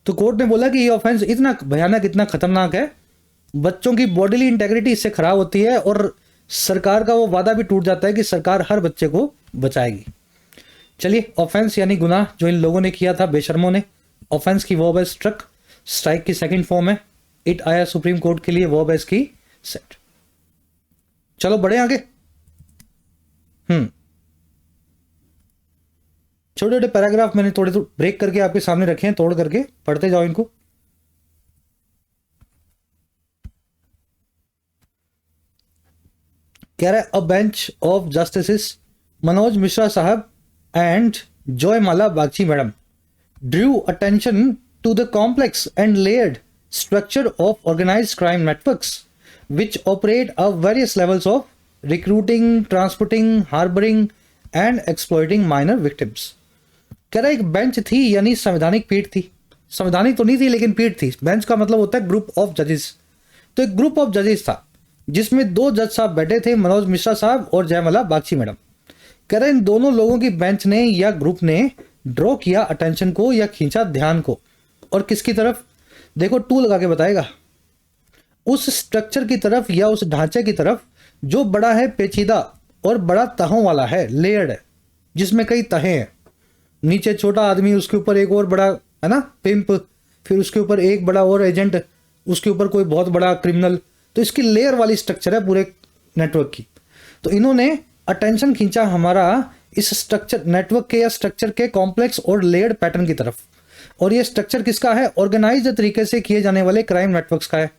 तो कोर्ट ने बोला कि ये ऑफेंस इतना भयानक, इतना खतरनाक है, बच्चों की बॉडीली इंटेग्रिटी इससे खराब होती है, और सरकार का वो वादा भी टूट जाता है कि सरकार हर बच्चे को बचाएगी। चलिए, ऑफेंस यानी गुनाह जो इन लोगों ने किया था बेशर्मों ने। ऑफेंस की वर्ब है स्ट्रक, स्ट्राइक की सेकंड फॉर्म है, इट आया सुप्रीम कोर्ट के लिए, वर्ब है इसकी सेट। चलो बढ़े आगे। छोटे छोटे पैराग्राफ मैंने थोड़े ब्रेक करके आपके सामने रखे हैं, तोड़ करके पढ़ते जाओ इनको। कह रहा है a bench of justice Manoj Mishra साहब and Joymalya Bagchi madam drew attention to the complex and layered structure of organized crime networks which operate at various levels of recruiting, transporting, harboring and exploiting minor victims। कह रहा एक bench थी यानी संवैधानिक पीठ थी, संवैधानिक तो नहीं थी लेकिन पीठ थी। बेंच का मतलब होता है ग्रुप ऑफ जजेस। तो एक ग्रुप ऑफ जजेस था जिसमें दो जज साहब बैठे थे, मनोज मिश्रा साहब और जयमाला बागची मैडम। कह रहे इन दोनों लोगों की बेंच ने या ग्रुप ने ड्रॉ किया अटेंशन को या खींचा ध्यान को, और किसकी तरफ, देखो टू लगा के बताएगा, उस स्ट्रक्चर की तरफ या उस ढांचे की तरफ जो बड़ा है, पेचीदा और बड़ा तहों वाला है, लेयर्ड है, जिसमें कई तहें हैं। नीचे छोटा आदमी, उसके ऊपर एक और बड़ा है ना पिंप, फिर उसके ऊपर एक बड़ा और एजेंट, उसके ऊपर कोई बहुत बड़ा क्रिमिनल। तो इसकी लेयर वाली स्ट्रक्चर है पूरे नेटवर्क की। तो इन्होंने अटेंशन खींचा हमारा इस स्ट्रक्चर, नेटवर्क के या स्ट्रक्चर के कॉम्प्लेक्स और लेयर्ड पैटर्न की तरफ। और ये स्ट्रक्चर किसका है, ऑर्गेनाइज्ड तरीके से किए जाने वाले क्राइम नेटवर्क्स का है।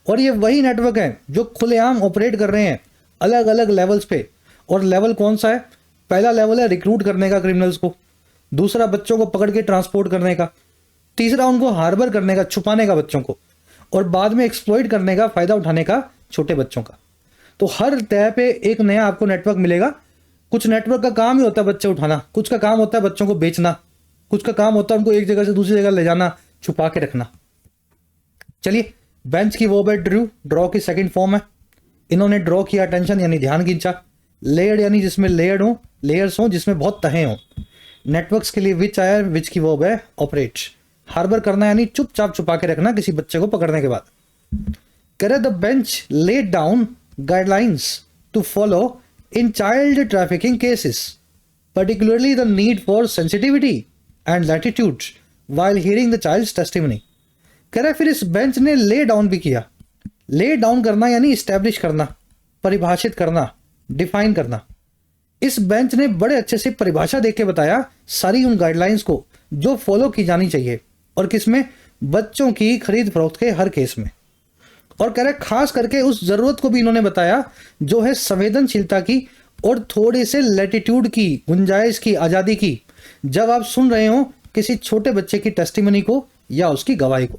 और ये वही नेटवर्क है जो खुलेआम ऑपरेट कर रहे हैं अलग अलग लेवल्स पे। और लेवल कौन सा है, पहला लेवल है रिक्रूट करने का क्रिमिनल्स को, दूसरा बच्चों को पकड़ के ट्रांसपोर्ट करने का, तीसरा उनको हार्बर करने का, छुपाने का बच्चों को, और बाद में एक्सप्लॉइट करने का, फायदा उठाने का छोटे बच्चों का। तो हर तह पे एक नया आपको नेटवर्क मिलेगा। कुछ नेटवर्क का काम ही होता है बच्चे उठाना, कुछ का काम होता है बच्चों को बेचना, कुछ का काम होता है उनको एक जगह से दूसरी जगह ले जाना, छुपा के रखना। चलिए, बेंच की वर्ब है ड्रू, ड्रॉ की सेकंड फॉर्म है। इन्होंने ड्रॉ किया अटेंशन यानी ध्यान खींचा, लेयर्ड यानी जिसमें लेयर्ड हो, लेयर्स हो, जिसमें बहुत तहें हो। नेटवर्क्स के लिए विच आया, विच की वर्ब है ऑपरेट। हार्बर करना यानी चुपचाप छुपा के रखना किसी बच्चे को पकड़ने के बाद। करे the bench laid down guidelines to follow in child trafficking cases, particularly the need for sensitivity and latitude while hearing the child's testimony। कह रहा है फिर इस बेंच ने ले डाउन भी किया। ले डाउन करना यानी इस्टेब्लिश करना, परिभाषित करना, डिफाइन करना। इस बेंच ने बड़े अच्छे से परिभाषा देके बताया सारी उन गाइडलाइंस को जो फॉलो की जानी चाहिए, और किसमें, बच्चों की खरीद फरोख्त के हर केस में। और कह रहे खास करके उस जरूरत को भी इन्होंने बताया जो है संवेदनशीलता की और थोड़े से लैटिट्यूड की, गुंजाइश की, आजादी की, जब आप सुन रहे हो किसी छोटे बच्चे की टेस्टिमनी को या उसकी गवाही को।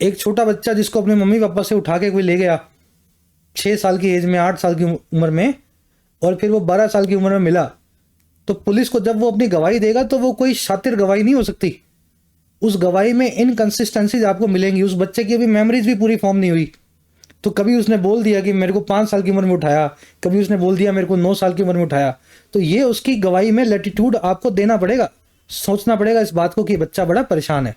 एक छोटा बच्चा जिसको अपने मम्मी पापा से उठा के कोई ले गया 6 साल की एज में, 8 साल की उम्र में, और फिर वो 12 साल की उम्र में मिला, तो पुलिस को जब वो अपनी गवाही देगा तो वो कोई शातिर गवाही नहीं हो सकती। उस गवाही में इनकंसिस्टेंसीज आपको मिलेंगी। उस बच्चे की अभी मेमोरीज भी पूरी फॉर्म नहीं हुई, तो कभी उसने बोल दिया कि मेरे को 5 साल की उम्र में उठाया, कभी उसने बोल दिया मेरे को 9 साल की उम्र में उठाया, तो ये उसकी गवाही में लैटिट्यूड आपको देना पड़ेगा, सोचना पड़ेगा इस बात को कि बच्चा बड़ा परेशान है।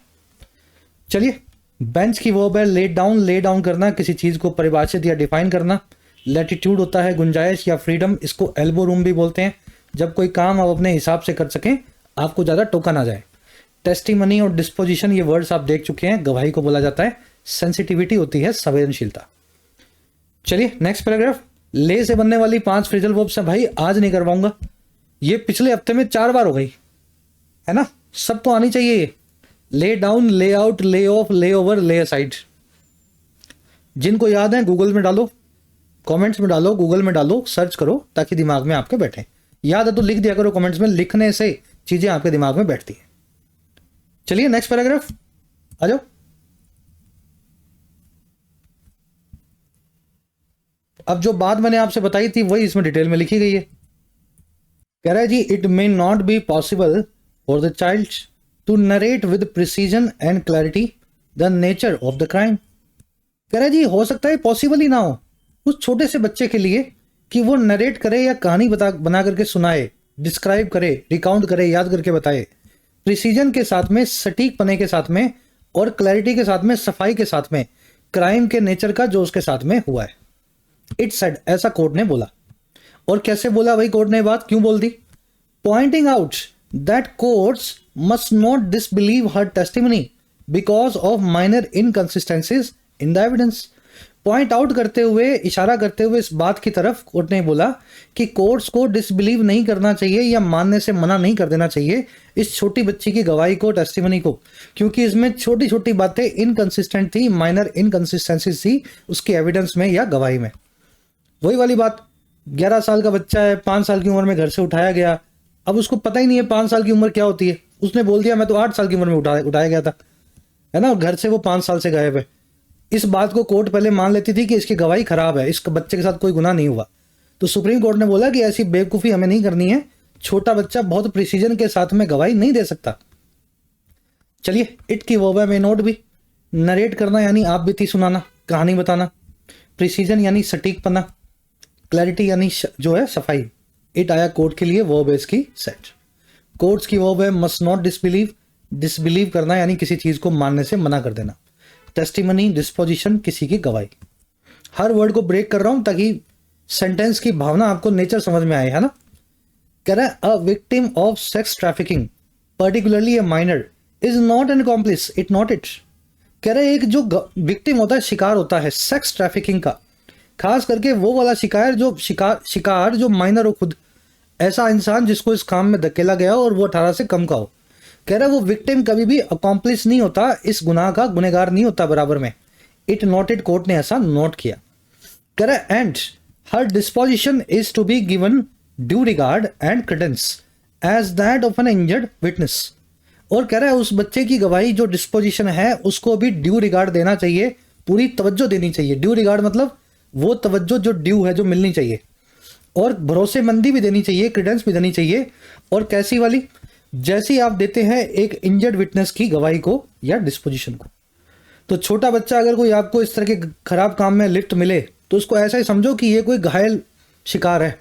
चलिए, बेंच की वर्ब है ले डाउन करना, किसी चीज को परिभाषित या डिफाइन करना। लैटिट्यूड होता है गुंजाइश या फ्रीडम, इसको एल्बो रूम भी बोलते हैं, जब कोई काम आप अपने हिसाब से कर सकें, आपको ज्यादा टोका ना जाए। टेस्टिमनी और डिस्पोजिशन ये वर्ड्स आप देख चुके हैं, गवाही को बोला जाता है सेंसिटिविटी, होती है संवेदनशीलता। चलिए नेक्स्ट पैराग्राफ। ले से बनने वाली 5 फ्रेजल वर्ब्स हैं भाई, आज नहीं करवाऊंगा, ये पिछले हफ्ते में 4 बार हो गई है ना, सबको आनी चाहिए ये। ले डाउन, ले आउट, ले ऑफ, ले ओवर, ले असाइड। जिनको याद है गूगल में डालो, कमेंट्स में डालो, गूगल में डालो, सर्च करो ताकि दिमाग में आपके बैठे। याद है तो लिख दिया करो कमेंट्स में, लिखने से चीजें आपके दिमाग में बैठती हैं। चलिए नेक्स्ट पैराग्राफ आ जाओ। अब जो बात मैंने आपसे बताई थी वही इसमें डिटेल में लिखी गई है। कह रहा है जी, it may not be possible for the child to narrate with precision and clarity the nature of the crime. कह रहा है जी, हो सकता है पॉसिबल ही ना हो उस छोटे से बच्चे के लिए कि वो नरेट करे या कहानी बना करके सुनाए, डिस्क्राइब करे, रिकाउंट करे, याद करके बताए, प्रिसीजन के साथ में, सटीक पने के साथ में, और क्लैरिटी के साथ में, सफाई के साथ में, क्राइम के नेचर का जो उसके साथ में हुआ है। इट सेड, ऐसा कोर्ट ने बोला। और कैसे बोला भाई कोर्ट ने बात, क्यों बोल दी? Pointing out that courts must not disbelieve her testimony because of minor inconsistencies in the evidence. Point out करते हुए, इशारा करते हुए इस बात की तरफ कोर्ट ने बोला कि कोर्ट्स को डिसबिलीव नहीं करना चाहिए या मानने से मना नहीं कर देना चाहिए इस छोटी बच्ची की गवाही को, टेस्टिमनी को, क्योंकि इसमें छोटी छोटी बातें इनकंसिस्टेंट थी, माइनर इनकंसिस्टेंसीज थी उसके एविडेंस में या गवाही में। वही वाली बात, 11 साल का बच्चा है, 5 साल की उम्र में घर से उठाया गया, अब उसको पता ही नहीं है 5 साल की उम्र क्या होती है, उसने बोल दिया मैं तो 8 साल की उम्र में उठाया गया था, है ना, घर से वो 5 साल से गायब है। इस बात को कोर्ट पहले मान लेती थी कि इसकी गवाही खराब है, इस बच्चे के साथ कोई गुनाह नहीं हुआ। तो सुप्रीम कोर्ट ने बोला कि ऐसी बेवकूफ़ी हमें नहीं करनी है, छोटा बच्चा बहुत प्रिसीजन के साथ में गवाही नहीं दे सकता। चलिए, इट की वर्ब है मे नोट भी, नरेट करना यानी आप बीती सुनाना, कहानी बताना, प्रिसीजन यानी सटीक पना, क्लैरिटी यानी जो है सफाई। इट आया कोर्ट के लिए, वर्ब है इसकी सेट। कोर्ट्स की वर्ब है मस्ट नॉट डिसबिलीव, डिसबिलीव करना यानी किसी चीज को मानने से मना कर देना। टेस्टिमनी, डिस्पोजिशन, किसी की गवाही। हर वर्ड को ब्रेक कर रहा हूं ताकि सेंटेंस की भावना आपको, नेचर समझ में आए, है ना। कह रहा है a victim of sex trafficking particularly A minor is not an accomplish, it not it. कह रहे एक जो विक्टिम होता है, शिकार होता है सेक्स ट्रैफिकिंग का, खास करके वो वाला शिकार जो माइनर हो, खुद ऐसा इंसान जिसको इस काम में धकेला गया हो और वो 18 से कम का हो। कह रहा है वो विक्टिम कभी भी अकॉम्प्लिस नहीं होता, इस गुनाह का गुनहगार नहीं होता बराबर में। इट नोटेड, कोर्ट ने ऐसा नोट किया। कह रहा है and her disposition is to be given due regard and credence as that of an injured witness. और कह रहा है उस बच्चे की गवाही जो डिस्पोजिशन है उसको भी ड्यू रिगार्ड देना चाहिए, पूरी तवज्जो देनी चाहिए। ड्यू रिगार्ड मतलब वो तवज्जो जो ड्यू है, जो मिलनी चाहिए, और भरोसेमंदी भी देनी चाहिए, क्रेडेंस भी देनी चाहिए। और कैसी वाली, जैसी आप देते हैं एक इंजर्ड विटनेस की गवाही को या डिस्पोजिशन को। तो छोटा बच्चा अगर कोई आपको इस तरह के खराब काम में लिफ्ट मिले तो उसको ऐसा ही समझो कि ये कोई घायल शिकार है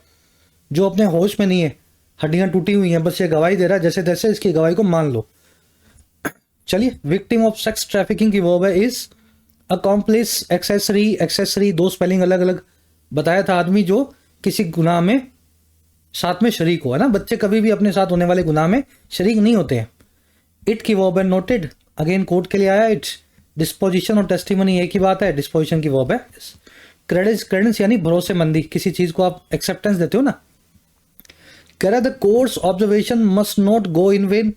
जो अपने होश में नहीं है, हड्डियां टूटी हुई हैं, बस ये गवाही दे रहा है, जैसे तैसे इसकी गवाही को मान लो। चलिए, विक्टिम ऑफ सेक्स ट्रैफिकिंग की वर्ब है इज अकॉम्प्लिस, एक्सेसरी, दो स्पेलिंग अलग अलग बताया था। आदमी जो किसी गुनाह में साथ में शरीक हो, है ना। बच्चे कभी भी अपने साथ होने वाले गुनाह में शरीक नहीं होते हैं। इट की वर्ब है नोटेड, अगेन कोर्ट के लिए आया इट। डिस्पोजिशन और टेस्टिमनी एक ही बात है, डिस्पोजिशन की वर्ब है क्रेडेंस यानी भरोसेमंदी, किसी चीज को आप एक्सेप्टेंस देते हो ना। कह रहा the court's observation must not go in vain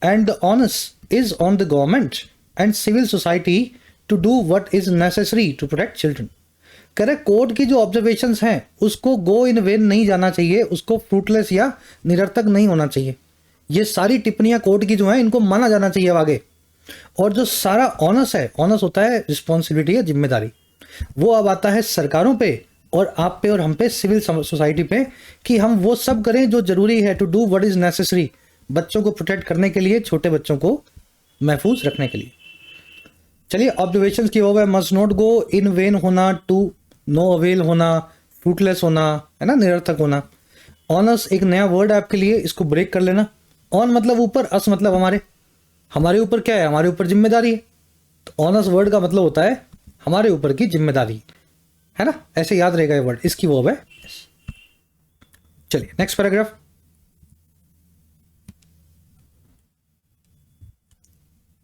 and the onus is on the government and civil society to do what is necessary to protect children. कह रहे कोर्ट की जो ऑब्जर्वेशंस हैं उसको गो इन वेन नहीं जाना चाहिए, उसको फ्रूटलेस या निरर्थक नहीं होना चाहिए। ये सारी टिप्पणियां कोर्ट की जो हैं इनको माना जाना चाहिए आगे। और जो सारा ऑनस है, ऑनस होता है रिस्पॉन्सिबिलिटी या जिम्मेदारी, वो अब आता है सरकारों पे और आप पे और हम पे, सिविल सोसाइटी पे, कि हम वो सब करें जो जरूरी है to do what is necessary, बच्चों को प्रोटेक्ट करने के लिए, छोटे बच्चों को महफूज रखने के लिए। चलिए ऑब्जर्वेशन की हो गए, must not go in when होना, टू नो अवेल होना, फ्रूटलेस होना, है ना, निरर्थक होना। ऑनस एक नया वर्ड है आपके लिए, इसको ब्रेक कर लेना। ऑन मतलब ऊपर, अस मतलब हमारे ऊपर क्या है, हमारे ऊपर जिम्मेदारी है। तो ऑनस वर्ड का मतलब होता है हमारे ऊपर की जिम्मेदारी, है ना, ऐसे याद रहेगा ये वर्ड, इसकी वर्ब है। चलिए नेक्स्ट पैराग्राफ।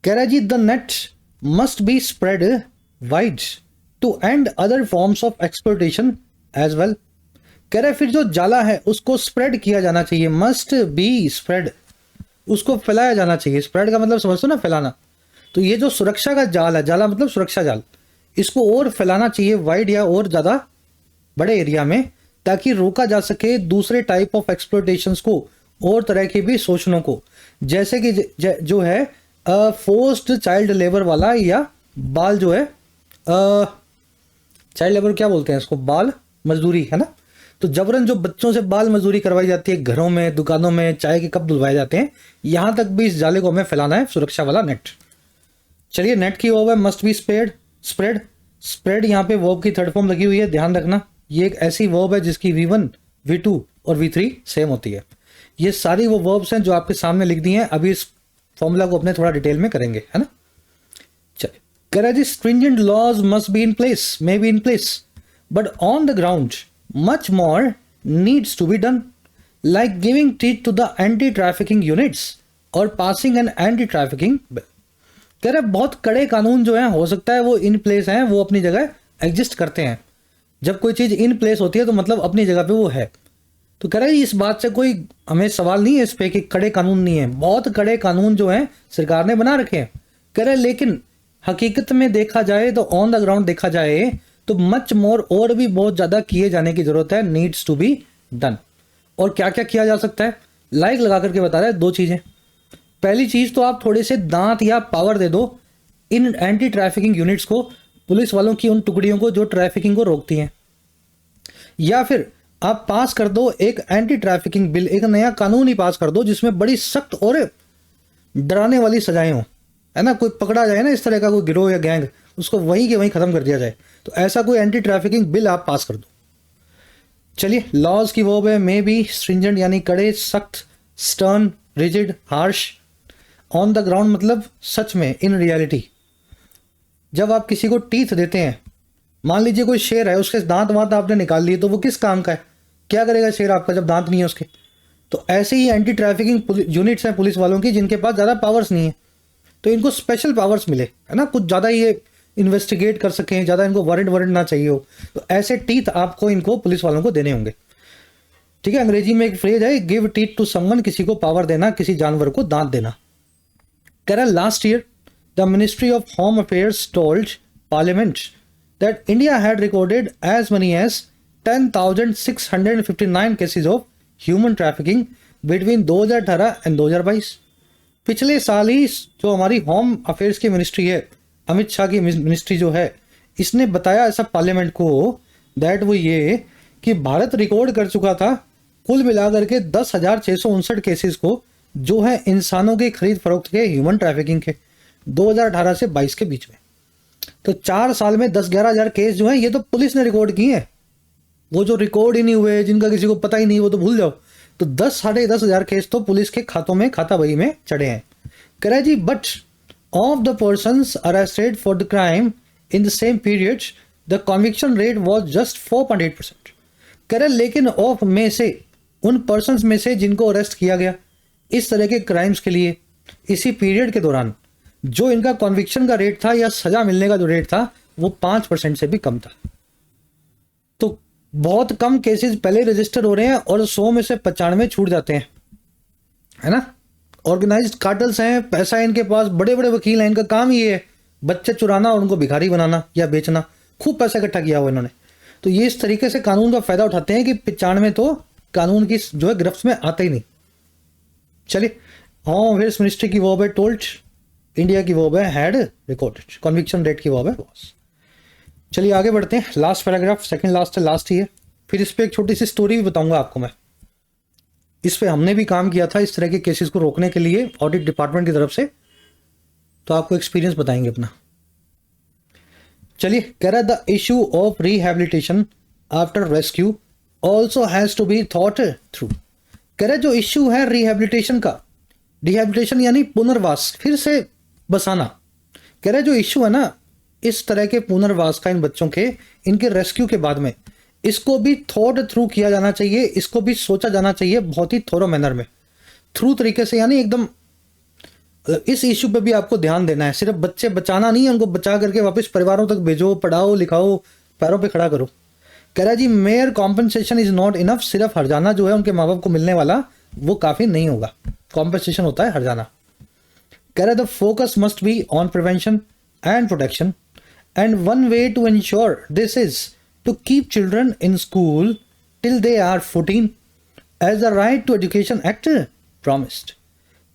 कह रहा जी the net must be spread wide to end other forms of exploitation as well. कह रहे फिर जो जाला है उसको स्प्रेड किया जाना चाहिए, मस्ट बी स्प्रेड, उसको फैलाया जाना चाहिए। स्प्रेड का मतलब समझते हो ना, फैलाना। तो ये जो सुरक्षा का जाल है, जाला मतलब सुरक्षा जाल, इसको और फैलाना चाहिए वाइड या और ज़्यादा बड़े एरिया में, ताकि रोका जा सके दूसरे टाइप ऑफ एक्सप्लॉयटेशंस को और तरह के भी शोषणों को, जैसे कि जो है फोर्स्ड चाइल्ड लेबर वाला, या बाल जो है चाइल्ड लेबर क्या बोलते हैं इसको, बाल मजदूरी, है ना। तो जबरन जो बच्चों से बाल मजदूरी करवाई जाती है घरों में, दुकानों में, चाय के कप धुलवाए जाते हैं, यहां तक भी इस जाले को हमें फैलाना है, सुरक्षा वाला नेट। चलिए नेट की वर्ब है मस्ट बी स्प्रेड। स्प्रेड यहाँ पे वर्ब की थर्ड फॉर्म लगी हुई है, ध्यान रखना। ये एक ऐसी वर्ब है जिसकी V1, V2 और V3 सेम होती है। ये सारी वो वर्ब्स हैं जो आपके सामने लिख दी हैं, अभी इस फॉर्मूला को अपने थोड़ा डिटेल में करेंगे, है ना। चलिए कह रहा जी stringent laws must be in place, may be in place, but on the ground much more needs to be done, like giving teeth to the anti-trafficking units or passing an anti-trafficking bill। कह रहे बहुत कड़े कानून जो हैं, हो सकता है वो इन प्लेस हैं, वो अपनी जगह एग्जिस्ट करते हैं। जब कोई चीज़ इन प्लेस होती है तो मतलब अपनी जगह पे वो है। तो कह रहे इस बात से कोई हमें सवाल नहीं है इस पे कि कड़े कानून नहीं है, बहुत कड़े कानून जो हैं सरकार ने बना रखे हैं। कह रहे लेकिन हकीकत में देखा जाए तो, ऑन द ग्राउंड देखा जाए तो मच मोर, और भी बहुत ज़्यादा किए जाने की जरूरत है, नीड्स टू बी डन। और क्या क्या किया जा सकता है, लाइक लगा करके बता रहा है दो चीज़ें। पहली चीज़ तो आप थोड़े से दांत या पावर दे दो इन एंटी ट्रैफिकिंग यूनिट्स को, पुलिस वालों की उन टुकड़ियों को जो ट्रैफिकिंग को रोकती हैं। या फिर आप पास कर दो एक एंटी ट्रैफिकिंग बिल, एक नया कानून ही पास कर दो जिसमें बड़ी सख्त और डराने वाली सजाएं हों, है ना। कोई पकड़ा जाए ना इस तरह का कोई गिरोह या गैंग, उसको वहीं के वहीं खत्म कर दिया जाए। तो ऐसा कोई एंटी ट्रैफिकिंग बिल आप पास कर दो। चलिए लॉज की वर्ब है मे बी स्ट्रिंजेंट, यानी कड़े, सख्त, stern, rigid, harsh. On the ground मतलब सच में, इन रियलिटी। जब आप किसी को टीथ देते हैं, मान लीजिए कोई शेर है, उसके दांत वांत आपने निकाल लिए, तो वो किस काम का है, क्या करेगा शेर आपका जब दांत नहीं है उसके। तो ऐसे ही एंटी ट्रैफिकिंग यूनिट्स हैं पुलिस वालों की, जिनके पास ज़्यादा पावर्स नहीं है, तो इनको स्पेशल पावर्स मिले, है ना, कुछ ज़्यादा ये इन्वेस्टिगेट कर सकें, ज़्यादा इनको वारंट ना चाहिए हो, तो ऐसे टीथ आपको इनको पुलिस वालों को देने होंगे। ठीक है, अंग्रेजी में एक फ्रेज है गिव टीथ टू समवन, किसी को पावर देना, किसी जानवर को दांत देना। कह रहा last year the ministry of home affairs told parliament that India had recorded as many as 10,659 cases of human trafficking between 2018 and 2022। पिछले साल ही जो हमारी होम अफेयर्स की मिनिस्ट्री है, अमित शाह की मिनिस्ट्री जो है, इसने बताया ऐसा पार्लियामेंट को, दैट वो ये कि भारत रिकॉर्ड कर चुका था कुल मिलाकर के 10,659 केसेस को, जो है इंसानों के खरीद फरोख्त के, ह्यूमन ट्रैफिकिंग के, 2018 से 22 के बीच में। तो 4 साल में 10-11 हज़ार केस जो हैं ये तो पुलिस ने रिकॉर्ड किए हैं। वो जो रिकॉर्ड ही नहीं हुए, जिनका किसी को पता ही नहीं, वो तो भूल जाओ। तो 10-10.5 हज़ार केस तो पुलिस के खातों में, खाता बही में चढ़े हैं। कह रहा जी but of the persons arrested for the crime in the same period, the conviction rate was just 4.8%। कह रहे लेकिन ऑफ में से, उन पर्सन्स में से जिनको अरेस्ट किया गया इस तरह के क्राइम्स के लिए इसी पीरियड के दौरान, जो इनका कॉन्विक्शन का रेट था या सजा मिलने का जो रेट था वो 5% से भी कम था। तो बहुत कम केसेस पहले रजिस्टर हो रहे हैं और 100 में से 95 छूट जाते हैं, है ना। ऑर्गेनाइज्ड कार्टल्स हैं, पैसा है इनके पास, बड़े बड़े वकील हैं, इनका काम ही है बच्चे चुराना और उनको भिखारी बनाना या बेचना। खूब पैसा इकट्ठा किया हुआ इन्होंने। तो ये इस तरीके से कानून का फायदा उठाते हैं कि 95 तो कानून की जो है गिरफ्त में आते ही नहीं। चलिए, होम अफेयर्स मिनिस्ट्री की वर्ब है टोल्ड, इंडिया की वर्ब है हैड रिकॉर्डेड, कन्विक्शन रेट की वर्ब है वॉज। चलिए आगे बढ़ते हैं, लास्ट पैराग्राफ, सेकंड लास्ट है, लास्ट ही है। फिर इस पे एक छोटी सी स्टोरी भी बताऊंगा आपको मैं। इस पे हमने भी काम किया था इस तरह के केसेस को रोकने के लिए ऑडिट डिपार्टमेंट की तरफ से, तो आपको एक्सपीरियंस बताएंगे अपना। चलिए, कह रहा है the issue of rehabilitation after rescue also has to be thought through. कह रहा है जो इश्यू है रिहेबिलिटेशन का, रिहेबिलिटेशन यानी पुनर्वास, फिर से बसाना। कह रहा है जो इश्यू है ना इस तरह के पुनर्वास का इन बच्चों के, इनके रेस्क्यू के बाद में, इसको भी थॉट थ्रू किया जाना चाहिए, इसको भी सोचा जाना चाहिए बहुत ही थोरो मैनर में, थ्रू तरीके से, यानी एकदम इस इश्यू पे भी आपको ध्यान देना है। सिर्फ बच्चे बचाना नहीं है, उनको बचा करके वापस परिवारों तक भेजो, पढ़ाओ लिखाओ, पैरों पे खड़ा करो। कह रहा है जी mere compensation is not enough, सिर्फ हर्जाना जो है उनके माँ बाप को मिलने वाला वो काफी नहीं होगा, कॉम्पनसेशन होता है हर्जाना। कह रहा है the focus must be on prevention and protection and one way to ensure this is to keep children in school till they are 14 as the right to education act promised.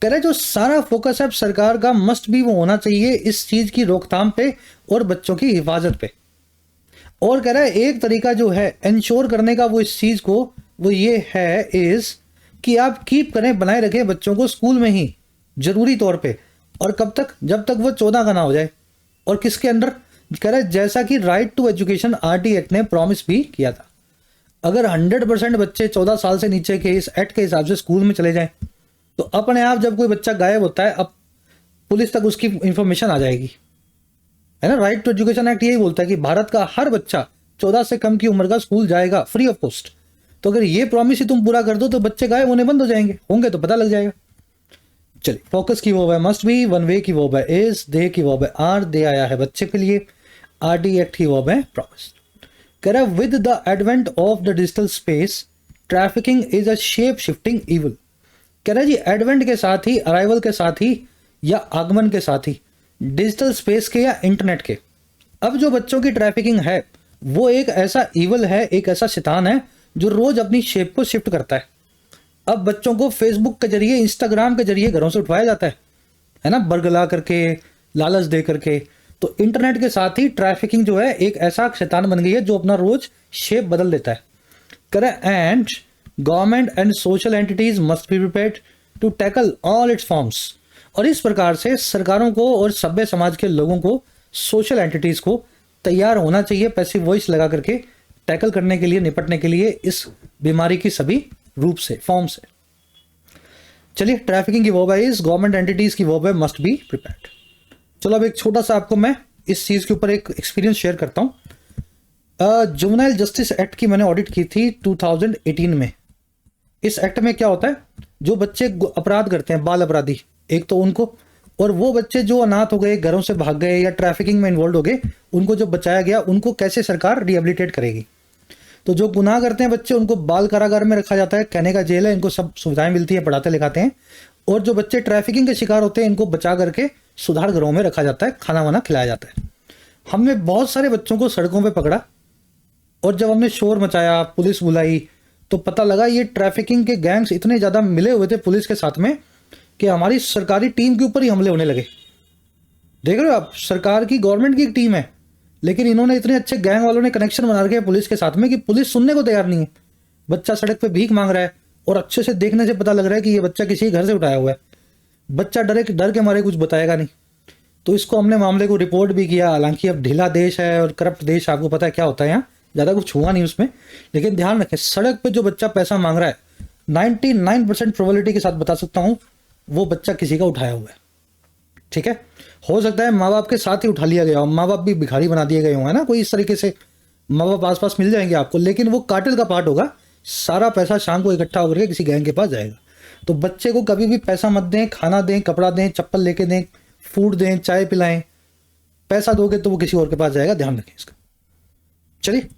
कह रहे जो सारा फोकस है सरकार का must भी वो होना चाहिए इस चीज की रोकथाम पे और बच्चों की हिफाजत पे। और कह रहा है एक तरीका जो है इंश्योर करने का वो इस चीज को, वो ये है इज कि आप कीप करें, बनाए रखें बच्चों को स्कूल में ही जरूरी तौर पे। और कब तक? जब तक वो 14 का ना हो जाए। और किसके अंडर? कह रहा है जैसा कि right to education RT act ने प्रॉमिस भी किया था। अगर 100% बच्चे 14 साल से नीचे के इस एक्ट के हिसाब से स्कूल में चले जाएं तो अपने आप जब कोई बच्चा गायब होता है अब पुलिस तक उसकी इंफॉर्मेशन आ जाएगी, है ना। राइट टू एजुकेशन एक्ट यही बोलता है कि भारत का हर बच्चा 14 से कम की उम्र का स्कूल जाएगा फ्री ऑफ कॉस्ट। तो अगर ये प्रॉमिस ही तुम पूरा कर दो तो बच्चे गायब होने बंद हो जाएंगे, होंगे तो पता लग जाएगा। चलिए, फोकस की वो है मस्ट बी, वन वे की वो है इज, दे की वो है आर, दे आया है बच्चे के लिए, आरटी एक्ट की वो है प्रॉमिस। कह रहा है with the advent of the digital space trafficking is a shape shifting evil. कह रहा है जी एडवेंट के साथ ही, अराइवल के साथ ही या आगमन के साथ ही डिजिटल स्पेस के या इंटरनेट के, अब जो बच्चों की ट्रैफिकिंग है वो एक ऐसा इवल है, एक ऐसा शैतान है जो रोज अपनी शेप को शिफ्ट करता है। अब बच्चों को फेसबुक के जरिए, इंस्टाग्राम के जरिए घरों से उठवाया जाता है ना, बरगला करके, लालच दे करके। तो इंटरनेट के साथ ही ट्रैफिकिंग जो है एक ऐसा शैतान बन गई है जो अपना रोज शेप बदल देता है। करे and government and social entities must be prepared to tackle all its forms. और इस प्रकार से सरकारों को और सभ्य समाज के लोगों को, सोशल एंटिटीज को तैयार होना चाहिए पैसिव वॉइस लगा करके टैकल करने के लिए, निपटने के लिए इस बीमारी की सभी रूप से, फॉर्म से। चलिए, ट्रैफिकिंग की वर्ब है इज, गवर्नमेंट एंटिटीज की वर्ब है मस्ट बी प्रिपेयर्ड। चलो अब एक छोटा सा आपको मैं इस चीज के ऊपर एक एक्सपीरियंस शेयर करता हूं। जुवेनाइल जस्टिस एक्ट की मैंने ऑडिट की थी 2018 में। इस एक्ट में क्या होता है, जो बच्चे अपराध करते हैं, बाल अपराधी, एक तो उनको, और वो बच्चे जो अनाथ हो गए, घरों से भाग गए या ट्रैफिकिंग में इन्वॉल्व हो गए, उनको जो बचाया गया, उनको कैसे सरकार रिहेबिलिटेट करेगी। तो जो गुनाह करते हैं बच्चे, उनको बाल कारागार में रखा जाता है, कहने का जेल है, इनको सब सुविधाएं मिलती है, पढ़ाते लिखाते हैं। और जो बच्चे ट्रैफिकिंग के शिकार होते हैं इनको बचा करके सुधार गृहों में रखा जाता है, खाना वाना खिलाया जाता है। हमने बहुत सारे बच्चों को सड़कों पे पकड़ा और जब हमने शोर मचाया, पुलिस बुलाई, तो पता लगा ये ट्रैफिकिंग के गैंग्स इतने ज्यादा मिले हुए थे पुलिस के साथ में कि हमारी सरकारी टीम के ऊपर ही हमले होने लगे। देख रहे हो आप, सरकार की, गवर्नमेंट की एक टीम है, लेकिन इन्होंने इतने अच्छे गैंग वालों ने कनेक्शन बना रखे पुलिस के साथ में कि पुलिस सुनने को तैयार नहीं है। बच्चा सड़क पे भीख मांग रहा है और अच्छे से देखने से पता लग रहा है कि ये बच्चा किसी घर से उठाया हुआ है। बच्चा डर के मारे कुछ बताएगा नहीं। तो इसको हमने मामले को रिपोर्ट भी किया। हालांकि अब ढीला देश है और करप्ट देश, आपको पता है क्या होता है यहाँ, ज़्यादा कुछ हुआ नहीं उसमें। लेकिन ध्यान रखें, सड़क पे जो बच्चा पैसा मांग रहा है 99% प्रोबेबिलिटी के साथ बता सकता हूँ वो बच्चा किसी का उठाया हुआ है। ठीक है, हो सकता है माँ बाप के साथ ही उठा लिया गया हो, माँ बाप भी भिखारी बना दिए गए हों, है ना, कोई इस तरीके से माँ बाप आसपास मिल जाएंगे आपको, लेकिन वो कार्टेल का पार्ट होगा। सारा पैसा शाम को इकट्ठा होकर के किसी गैंग के पास जाएगा। तो बच्चे को कभी भी पैसा मत दें, खाना दें, कपड़ा दें, चप्पल लेके दें, फूड दें, चाय पिलाएं। पैसा दोगे तो वो किसी और के पास जाएगा, ध्यान रखें इसका। चलिए,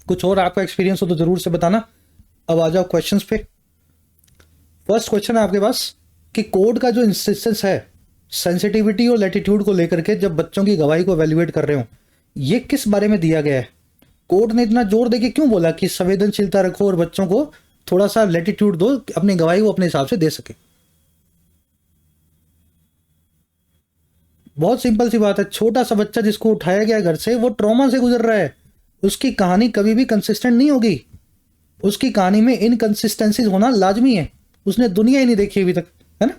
कुछ और आपका एक्सपीरियंस हो तो जरूर से बताना। अब आ जाओ क्वेश्चंस पे। फर्स्ट क्वेश्चन है आपके पास कि कोड का जो इंस्टेंस है सेंसिटिविटी और लैटिट्यूड को लेकर के जब बच्चों की गवाही को एवेल्युएट कर रहे हो, ये किस बारे में दिया गया है? कोर्ट ने इतना जोर देके क्यों बोला कि संवेदनशीलता रखो और बच्चों को थोड़ा सा लैटिट्यूड दो, अपनी गवाही वो अपने हिसाब से दे सके? बहुत सिंपल सी बात है। छोटा सा बच्चा जिसको उठाया गया घर से, वो ट्रॉमा से गुजर रहा है, उसकी कहानी कभी भी कंसिस्टेंट नहीं होगी। उसकी कहानी में इनकंसिस्टेंसीज होना लाजमी है, उसने दुनिया ही नहीं देखी अभी तक, है ना?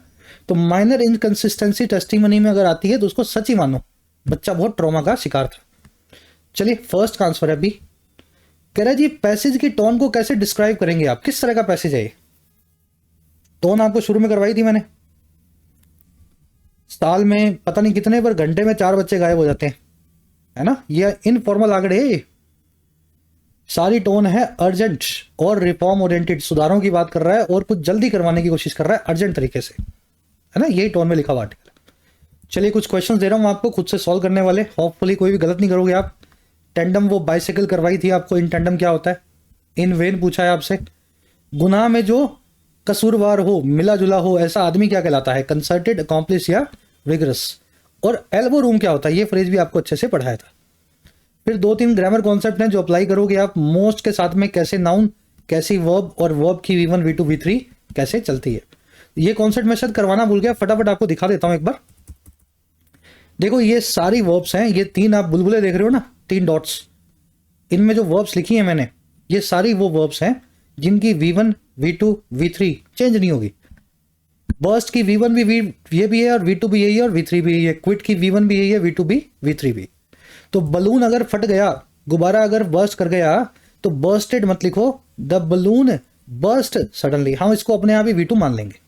तो माइनर इनकंसिस्टेंसी टेस्टिमनी में अगर आती है तो उसको सच ही मानो, बच्चा बहुत ट्रॉमा का शिकार था। चलिए फर्स्ट का आंसर है अभी। कह रहा है जी पैसेज की टोन को कैसे डिस्क्राइब करेंगे आप, किस तरह का पैसेज है ये? टोन आपको शुरू में करवाई थी मैंने, साल में पता नहीं कितने पर घंटे में 4 बच्चे गायब हो जाते हैं, है ना? ये इनफॉर्मल आंकड़े है। सारी टोन है अर्जेंट और रिफॉर्म ओरिएंटेड, सुधारों की बात कर रहा है और कुछ जल्दी करवाने की कोशिश कर रहा है अर्जेंट तरीके से, है ना? यही टोन में लिखा हुआ आर्टिकल। चलिए कुछ क्वेश्चंस दे रहा हूं आपको, खुद से सॉल्व करने वाले, होपफुली कोई भी गलत नहीं करोगे आप। टेंडम वो बाइसाइकिल करवाई थी आपको, इन टेंडम क्या होता है? इन वेन पूछा है आपसे। गुनाह में जो कसूरवार हो, मिला जुला हो, ऐसा आदमी क्या कहलाता है? कंसर्टेड, अकॉम्प्लिस या विगरस। और एल्बो रूम क्या होता है? ये फ्रेज भी आपको अच्छे से पढ़ाया था। फिर 2-3 ग्रामर कॉन्सेप्ट हैं जो अप्लाई करोगे आप। मोस्ट के साथ में कैसे नाउन, कैसी वर्ब और वर्ब की V1 V2 V3 कैसे चलती है। ये कॉन्सेप्ट मैं शायद करवाना भूल गया, फटाफट आपको दिखा देता हूं एक बार। देखो ये सारी वर्ब्स हैं, ये 3 आप बुलबुले देख रहे हो ना, 3 डॉट्स, इनमें जो वर्ब्स लिखी हैं मैंने, ये सारी वो वर्ब्स हैं जिनकी V1 V2 V3 चेंज नहीं होगी। बर्स्ट की V1 भी ये भी है और V2 भी यही है और V3 भी यही है। क्विट की V1 भी यही है, V2 भी V3 भी। तो बलून अगर फट गया, गुब्बारा अगर बर्स्ट कर गया तो बर्स्टेड मत लिखो, द बलून बर्स्ट सडनली, हम इसको अपने आप ही V2 मान लेंगे।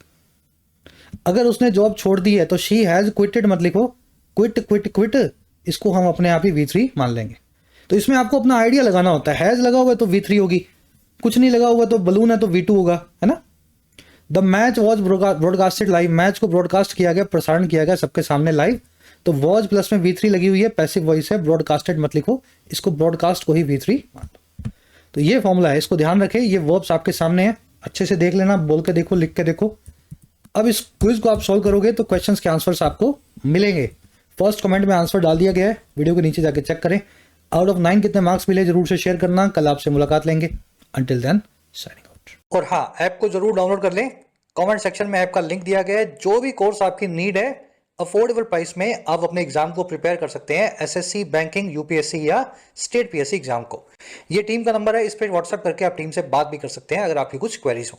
अगर उसने जॉब छोड़ दी है तो शी हैज क्विटेड मत लिखो, क्विट क्विट क्विट, इसको हम अपने आप ही V3 मान लेंगे। तो इसमें आपको अपना आइडिया लगाना होता है। हैज लगा हुआ तो V3 होगी, कुछ नहीं लगा हुआ तो बलून है तो V2 होगा, है ना? The match was broadcasted live, match को ब्रॉडकास्ट किया गया, प्रसारण किया गया सबके सामने लाइव। तो वॉज प्लस में V3 लगी हुई है, पैसिव वॉइस है, ब्रॉडकास्टेड मत लिखो, इसको ब्रॉडकास्ट को ही V3 मान लो। तो ये फॉर्मूला है, इसको ध्यान रखें। ये वर्ब्स आपके सामने है, अच्छे से देख लेना, बोल के देखो, लिख के देखो। अब इस क्विज को आप सॉल्व करोगे तो क्वेश्चंस के आंसर्स आपको मिलेंगे। फर्स्ट कमेंट में आंसर डाल दिया गया है, वीडियो के नीचे जाके चेक करें। आउट ऑफ 9 कितने मार्क्स मिले जरूर से शेयर करना। कल आपसे मुलाकात लेंगे। Until then signing out. और हाँ, ऐप को जरूर डाउनलोड कर लें, कमेंट सेक्शन में ऐप का लिंक दिया गया है। जो भी कोर्स आपकी नीड है, अफोर्डेबल प्राइस में आप अपने एग्जाम को प्रिपेयर कर सकते हैं, एसएससी, बैंकिंग, यूपीएससी या स्टेट पीएससी एग्जाम को। ये टीम का नंबर है, इस पर व्हाट्सएप करके आप टीम से बात भी कर सकते हैं अगर आपकी कुछ क्वेरीज हो।